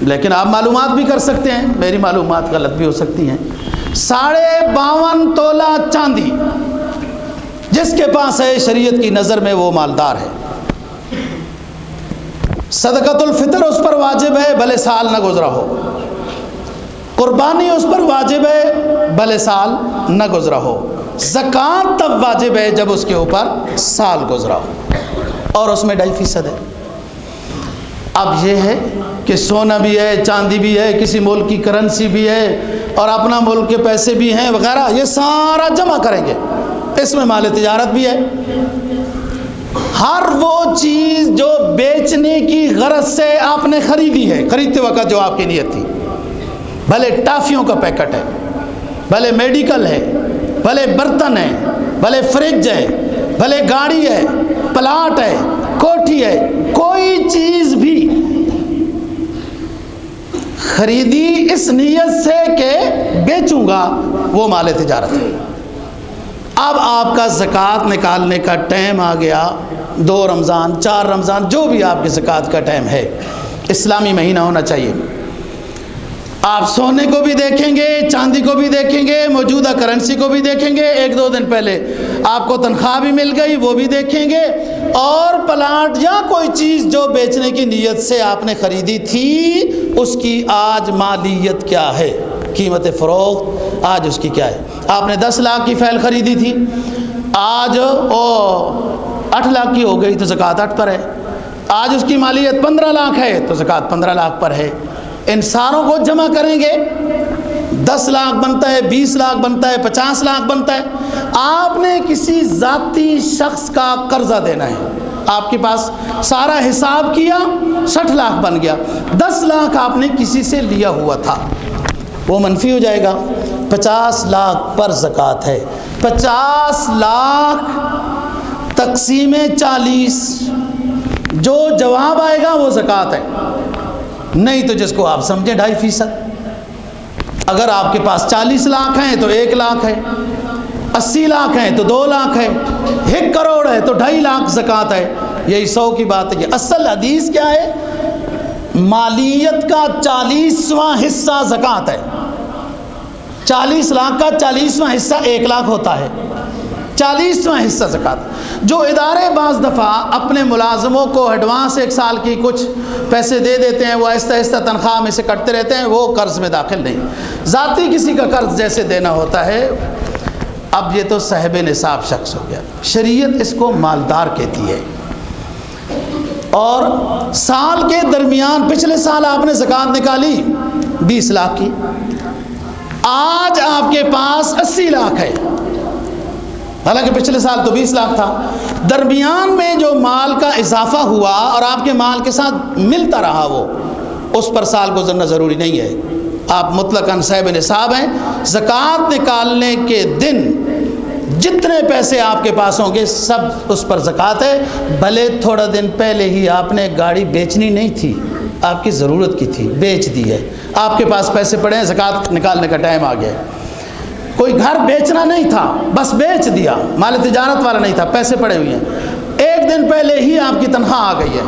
لیکن آپ معلومات بھی کر سکتے ہیں، میری معلومات غلط بھی ہو سکتی ہیں۔ 52.5 تولہ چاندی جس کے پاس ہے، شریعت کی نظر میں وہ مالدار ہے۔ صدقۃ الفطر اس پر واجب ہے بھلے سال نہ گزرا ہو، قربانی اس پر واجب ہے بھلے سال نہ گزرا ہو، زکوٰۃ تب واجب ہے جب اس کے اوپر سال گزرا ہو، اور اس میں 2.5% ہے۔ اب یہ ہے کہ سونا بھی ہے، چاندی بھی ہے، کسی ملک کی کرنسی بھی ہے، اور اپنا ملک کے پیسے بھی ہیں وغیرہ، یہ سارا جمع کریں گے، اس میں مال تجارت بھی ہے۔ ہر وہ چیز جو بیچنے کی غرض سے آپ نے خریدی ہے، خریدتے وقت جو آپ کی نیت تھی، بھلے ٹافیوں کا پیکٹ ہے، بھلے میڈیکل ہے، بھلے برتن ہے، بھلے فریج ہے، بھلے گاڑی ہے، پلاٹ ہے، کوٹھی ہے، کوئی چیز بھی خریدی اس نیت سے کہ بیچوں گا، وہ مال تجارت ہے۔ اب آپ کا زکوٰۃ نکالنے کا ٹائم آ گیا، 2 رمضان 4 رمضان جو بھی آپ کے زکوٰۃ کا ٹائم ہے، اسلامی مہینہ ہونا چاہیے۔ آپ سونے کو بھی دیکھیں گے, چاندی کو بھی دیکھیں گے, موجودہ کرنسی کو بھی دیکھیں گے. 1-2 دن پہلے آپ کو تنخواہ بھی مل گئی, وہ بھی دیکھیں گے. اور پلاٹ یا کوئی چیز جو بیچنے کی نیت سے آپ نے خریدی تھی, اس کی آج مالیت کیا ہے, قیمت فروخت آج اس کی کیا ہے. آپ نے 10 لاکھ کی فیل خریدی تھی, آج 8 لاکھ کی ہو گئی تو زکوٰۃ 8 پر ہے. آج اس کی مالیت 15 لاکھ ہے تو زکوٰۃ 15 لاکھ پر ہے. ان ساروں کو جمع کریں گے, 10 لاکھ بنتا ہے, 20 لاکھ بنتا ہے, 50 لاکھ بنتا ہے. آپ نے کسی ذاتی شخص کا قرضہ دینا ہے, آپ کے پاس سارا حساب کیا, 60 لاکھ بن گیا. 10 لاکھ آپ نے کسی سے لیا ہوا تھا, وہ منفی ہو جائے گا. 50 لاکھ پر زکوٰۃ ہے. 50 لاکھ تقسیم 40, جو جواب آئے گا وہ زکوٰۃ ہے. نہیں تو جس کو آپ سمجھیں 2.5%. اگر آپ کے پاس 40 لاکھ ہیں تو 1 لاکھ ہے, 80 لاکھ ہیں تو 2 لاکھ ہے, 1 کروڑ ہے تو 2.5 لاکھ زکوٰۃ ہے. یہی 100 کی بات ہے. اصل حدیث کیا ہے؟ مالیت کا 40واں حصہ زکوٰۃ ہے. 40 لاکھ کا 40واں حصہ 1 لاکھ ہوتا ہے. 40واں حصہ زکوٰۃ. جو ادارے بعض دفعہ اپنے ملازموں کو ایڈوانس 1 سال کی کچھ پیسے دے دیتے ہیں, وہ آہستہ آہستہ تنخواہ میں سے کٹتے رہتے ہیں, وہ قرض میں داخل نہیں. ذاتی کسی کا قرض جیسے دینا ہوتا ہے, اب یہ تو صاحب نصاب شخص ہو گیا. شریعت اس کو مالدار کہتی ہے. اور سال کے درمیان پچھلے سال آپ نے زکوٰۃ نکالی 20 لاکھ کی, آج آپ کے پاس 80 لاکھ ہے, حالانکہ پچھلے سال تو 20 لاکھ تھا. درمیان میں جو مال کا اضافہ ہوا اور آپ کے مال کے ساتھ ملتا رہا, وہ اس پر سال گزرنا ضروری نہیں ہے. آپ مطلقاً صاحب نصاب ہیں. زکوٰۃ نکالنے کے دن جتنے پیسے آپ کے پاس ہوں گے سب اس پر زکوٰۃ ہے. بھلے تھوڑا دن پہلے ہی آپ نے گاڑی بیچنی نہیں تھی, آپ کی ضرورت کی تھی, بیچ دی ہے, آپ کے پاس پیسے پڑے ہیں, زکوٰۃ نکالنے کا ٹائم آ گیا. کوئی گھر بیچنا نہیں تھا, بس بیچ دیا, مال تجارت والا نہیں تھا, پیسے پڑے ہوئے ہیں, 1 دن پہلے ہی آپ کی تنخواہ آ گئی ہے.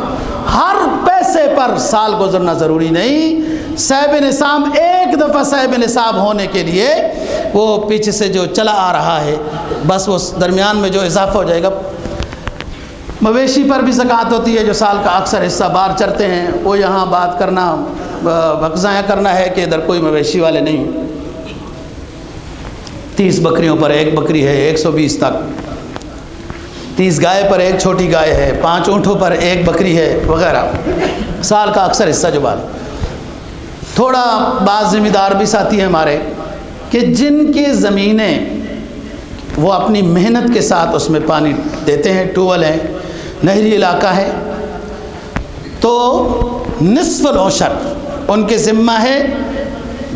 ہر پیسے پر سال گزرنا ضروری نہیں. صاحب نصاب ایک دفعہ صاحب نصاب ہونے کے لیے وہ پیچھے سے جو چلا آ رہا ہے, بس وہ درمیان میں جو اضافہ ہو جائے گا. مویشی پر بھی زکوٰۃ ہوتی ہے. جو سال کا اکثر حصہ باہر چرتے ہیں, وہ یہاں بات کرنا وقت ضائع کرنا ہے کہ ادھر کوئی مویشی والے نہیں. 30 بکریوں پر 1 بکری ہے 120 تک, 30 گائے پر 1 چھوٹی گائے ہے, 5 اونٹوں پر 1 بکری ہے وغیرہ. سال کا اکثر حصہ جو بات. تھوڑا بعض ذمہ دار بھی ساتھی ہیں ہمارے کہ جن کی زمینیں وہ اپنی محنت کے ساتھ اس میں پانی دیتے ہیں, ٹیوبویل ہیں, نہری علاقہ ہے, تو نصف العشر ان کے ذمہ ہے.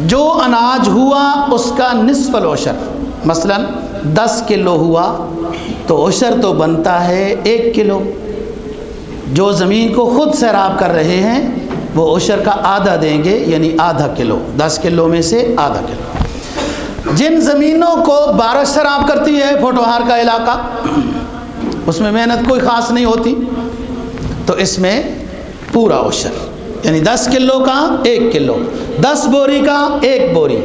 جو اناج ہوا اس کا نصف العشر, مثلا 10 کلو ہوا تو عشر تو بنتا ہے 1 کلو. جو زمین کو خود سیراب کر رہے ہیں وہ عشر کا آدھا دیں گے, یعنی آدھا کلو, 10 کلو میں سے آدھا کلو. جن زمینوں کو بارش سیراب کرتی ہے, پھوٹوہار کا علاقہ, اس میں محنت کوئی خاص نہیں ہوتی, تو اس میں پورا عشر, یعنی 10 کلو کا 1 کلو, 10 بوری کا 1 بوری,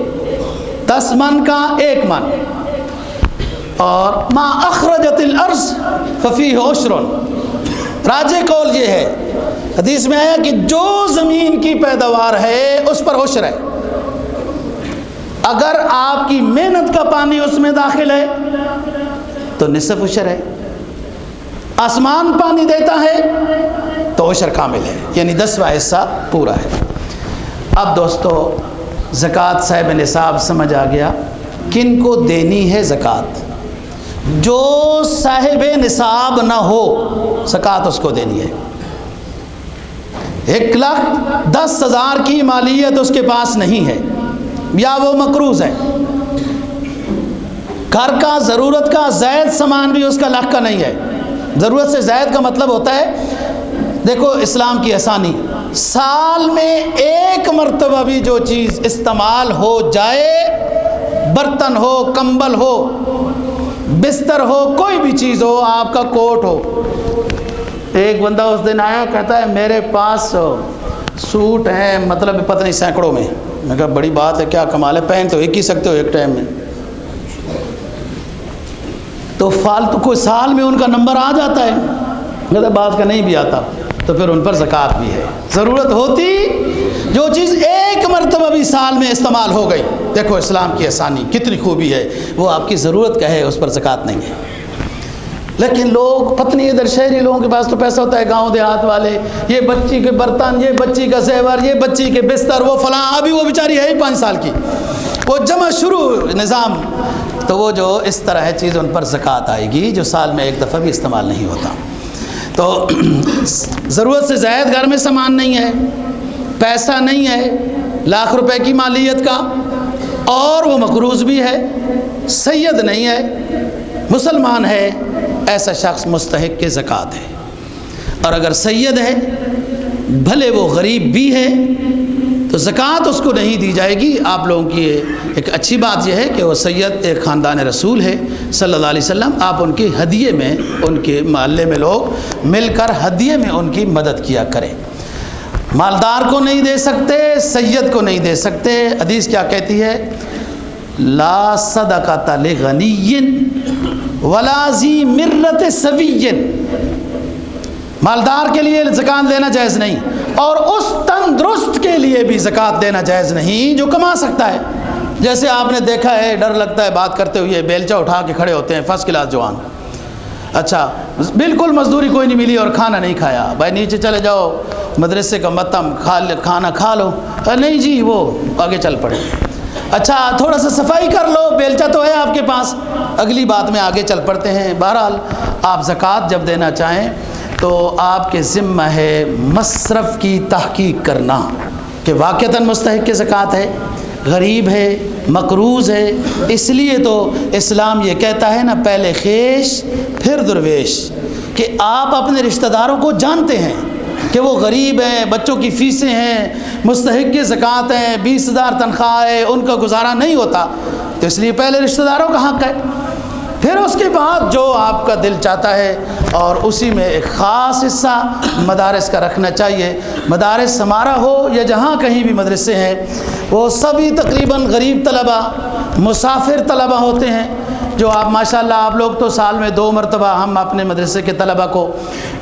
10 من کا 1 من. اور ما اخرجت الارض ففیہ عشر. راجح قول یہ ہے, حدیث میں آیا کہ جو زمین کی پیداوار ہے اس پر عشر ہے. اگر آپ کی محنت کا پانی اس میں داخل ہے تو نصف عشر ہے. آسمان پانی دیتا ہے تو عشر کامل ہے, یعنی 10واں حصہ پورا ہے. اب دوستو زکوٰۃ صاحب نصاب سمجھ آ گیا. کن کو دینی ہے زکوٰۃ؟ جو صاحب نصاب نہ ہو زکوٰۃ اس کو دینی ہے. 1,10,000 کی مالیت اس کے پاس نہیں ہے, یا وہ مقروض ہے, گھر کا ضرورت کا زائد سامان بھی اس کا لاکھ کا نہیں ہے. ضرورت سے زائد کا مطلب ہوتا ہے, دیکھو اسلام کی آسانی, سال میں 1 مرتبہ بھی جو چیز استعمال ہو جائے, برتن ہو, کمبل ہو, بستر ہو, کوئی بھی چیز ہو, آپ کا کوٹ ہو. ایک بندہ اس دن آیا, کہتا ہے میرے پاس سوٹ ہیں, مطلب پتہ نہیں سینکڑوں میں, میں کہا بڑی بات ہے، کیا کمال ہے، پہن تو ایک ہی سکتے ہو ایک ٹائم میں۔ تو فالتو کوئی سال میں ان کا نمبر آ جاتا ہے، کہتا بعض کا نہیں بھی آتا، تو پھر ان پر زکوٰۃ بھی ہے۔ ضرورت ہوتی جو چیز ایک مرتبہ بھی سال میں استعمال ہو گئی، دیکھو اسلام کی آسانی کتنی خوبی ہے، وہ آپ کی ضرورت کا ہے، اس پر زکوٰۃ نہیں ہے۔ لیکن لوگ پتنی ادھر شہری لوگوں کے پاس تو پیسہ ہوتا ہے، گاؤں دیہات والے، یہ بچی کے برتن، یہ بچی کا زیور، یہ بچی کے بستر، وہ فلاں، ابھی وہ بیچاری ہے ہی 5 سال کی، وہ جمع شروع نظام، تو وہ جو اس طرح ہے چیز ان پر زکوٰۃ آئے گی جو سال میں ایک دفعہ بھی استعمال نہیں ہوتا۔ تو ضرورت سے زائد گھر میں سامان نہیں ہے، پیسہ نہیں ہے لاکھ روپے کی مالیت کا، اور وہ مقروض بھی ہے، سید نہیں ہے، مسلمان ہے، ایسا شخص مستحق کے زکوٰۃ ہے۔ اور اگر سید ہے بھلے وہ غریب بھی ہے تو زکوٰۃ اس کو نہیں دی جائے گی۔ آپ لوگوں کی ایک اچھی بات یہ ہے کہ وہ سید ایک خاندان رسول ہے صلی اللہ علیہ وسلم، آپ ان کے ہدیے میں، ان کے محلے میں لوگ مل کر ہدیے میں ان کی مدد کیا کریں۔ مالدار کو نہیں دے سکتے، سید کو نہیں دے سکتے۔ حدیث کیا کہتی ہے؟ لا صدقۃ لغنی ولا ذی مرۃ سوی، مالدار کے لیے زکوٰۃ دینا جائز نہیں، اور اس تندرست کے لیے بھی زکوٰۃ دینا جائز نہیں جو کما سکتا ہے۔ جیسے آپ نے دیکھا ہے، ڈر لگتا ہے بات کرتے ہوئے، بیلچہ اٹھا کے کھڑے ہوتے ہیں فرسٹ کلاس جوان، اچھا بالکل مزدوری کوئی نہیں ملی اور کھانا نہیں کھایا، بھائی نیچے چلے جاؤ مدرسے کا متم کھانا کھا لو، نہیں جی وہ آگے چل پڑے، اچھا تھوڑا سا صفائی کر لو، بیلچہ تو ہے آپ کے پاس، اگلی بات میں آگے چل پڑتے ہیں۔ بہرحال آپ زکوٰۃ جب دینا چاہیں تو آپ کے ذمہ ہے مصرف کی تحقیق کرنا کہ واقعتاً مستحق کی زکوٰۃ ہے، غریب ہے، مقروض ہے۔ اس لیے تو اسلام یہ کہتا ہے نا، پہلے خیش پھر درویش، کہ آپ اپنے رشتہ داروں کو جانتے ہیں کہ وہ غریب ہیں، بچوں کی فیسیں ہیں، مستحق کی زکوٰۃ ہیں، 20,000 تنخواہ ہے، ان کا گزارا نہیں ہوتا، تو اس لیے پہلے رشتہ داروں کا حق ہے، پھر اس کے بعد جو آپ کا دل چاہتا ہے، اور اسی میں ایک خاص حصہ مدارس کا رکھنا چاہیے۔ مدارس ہمارا ہو یا جہاں کہیں بھی مدرسے ہیں، وہ سبھی تقریباً غریب طلبہ، مسافر طلبہ ہوتے ہیں، جو آپ ماشاءاللہ آپ لوگ تو سال میں 2 مرتبہ ہم اپنے مدرسے کے طلبہ کو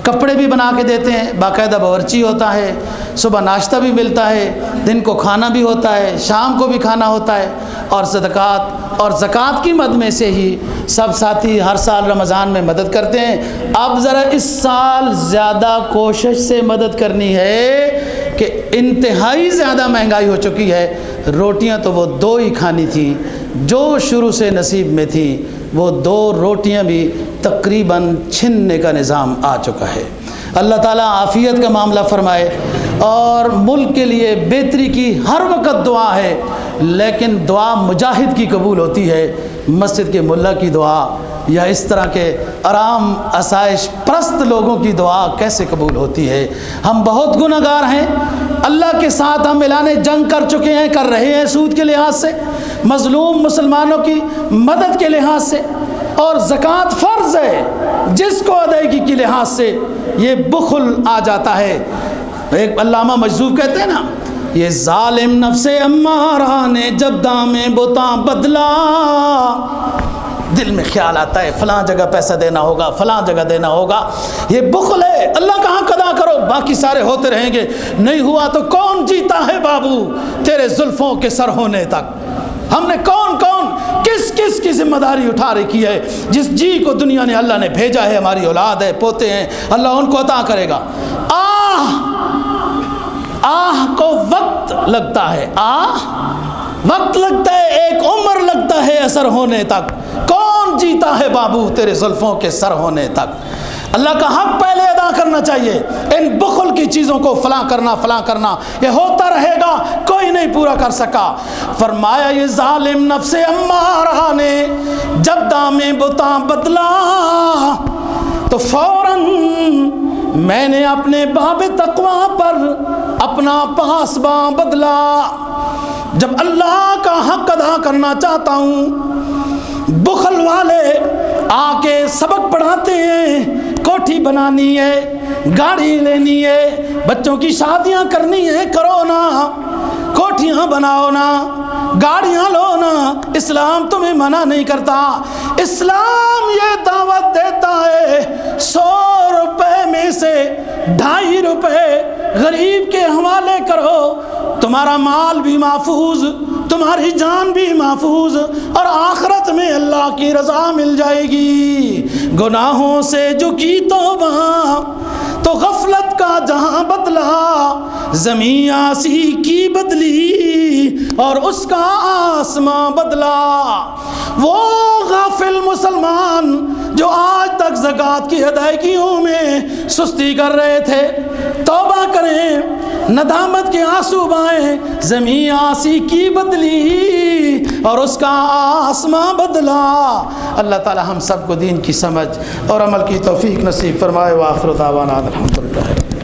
کپڑے بھی بنا کے دیتے ہیں، باقاعدہ باورچی ہوتا ہے، صبح ناشتہ بھی ملتا ہے، دن کو کھانا بھی ہوتا ہے، شام کو بھی کھانا ہوتا ہے، اور صدقات اور زکوٰۃ کی مد میں سے ہی سب ساتھی ہر سال رمضان میں مدد کرتے ہیں۔ اب ذرا اس سال زیادہ کوشش سے مدد کرنی ہے کہ انتہائی زیادہ مہنگائی ہو چکی ہے، روٹیاں تو وہ 2 ہی کھانی تھیں جو شروع سے نصیب میں تھی، وہ 2 روٹیاں بھی تقریباً چھننے کا نظام آ چکا ہے۔ اللہ تعالیٰ عافیت کا معاملہ فرمائے، اور ملک کے لیے بہتری کی ہر وقت دعا ہے، لیکن دعا مجاہد کی قبول ہوتی ہے، مسجد کے ملا کی دعا یا اس طرح کے آرام آسائش پرست لوگوں کی دعا کیسے قبول ہوتی ہے؟ ہم بہت گناہ گار ہیں، اللہ کے ساتھ ہم اعلان جنگ کر چکے ہیں، کر رہے ہیں، سود کے لحاظ سے، مظلوم مسلمانوں کی مدد کے لحاظ سے، اور زکوٰۃ فرض ہے، جس کو ادائیگی کے لحاظ سے یہ بخل آ جاتا ہے۔ ایک علامہ مجذوب کہتے ہیں نا، یہ ظالم نفس امارہ نے جب دام بتاں بدلا، دل میں خیال آتا ہے فلاں جگہ پیسہ دینا ہوگا، فلاں جگہ دینا ہوگا، یہ بخل ہے، اللہ کا حق ادا کرو، باقی سارے ہوتے رہیں گے، نہیں ہوا تو کون جیتا ہے بابو تیرے زلفوں کے سر ہونے تک۔ ہم نے کون کس کس کی ذمہ داری اٹھا رکھی ہے؟ جس جی کو دنیا نے اللہ نے بھیجا ہے، ہماری اولاد ہے، پوتے ہیں، اللہ ان کو عطا کرے گا۔ آہ کو وقت لگتا ہے، وقت لگتا ہے، ایک عمر لگتا ہے اثر ہونے تک، کون جیتا ہے بابو تیرے زلفوں کے سر ہونے تک؟ اللہ کا حق پہلے ادا کرنا چاہیے، ان بخل کی چیزوں کو فلاں کرنا یہ ہوتا رہے گا، کوئی نہیں پورا کر سکا۔ فرمایا یہ ظالم نفس امارہ نے جب دام بتاں بدلا، تو فوراً میں نے اپنے باب تقویٰ پر اپنا پاسباں بدلا۔ جب اللہ کا حق ادا کرنا چاہتا ہوں، بخل والے آ کے سبق پڑھاتے ہیں، کوٹھی بنانی ہے، گاڑی لینی ہے، بچوں کی شادیاں کرنی ہے، کرو نا، کوٹھیاں بناؤ نا، گاڑیاں لو نا، اسلام تمہیں منع نہیں کرتا۔ اسلام یہ دعوت دیتا ہے 100 روپے میں سے 2.5 روپے غریب کے حوالے کرو، تمہارا مال بھی محفوظ، تمہاری جان بھی محفوظ، اور آخرت میں اللہ کی رضا مل جائے گی۔ گناہوں سے جو کی توبہ تو غفلت کا جہاں بدلا، زمین آسی کی بدلی اور اس کا آسمان بدلا۔ وہ غافل مسلمان جو آج تک زکوٰۃ کی ادائیگیوں میں سستی کر رہے تھے، توبہ کریں، ندامت کے آنسو بہائیں، زمین آسی کی بدلی اور اس کا آسمان بدلا۔ اللہ تعالی ہم سب کو دین کی سمجھ اور عمل کی توفیق نصیب فرمائے۔ وآخر دعوانا الحمدللہ۔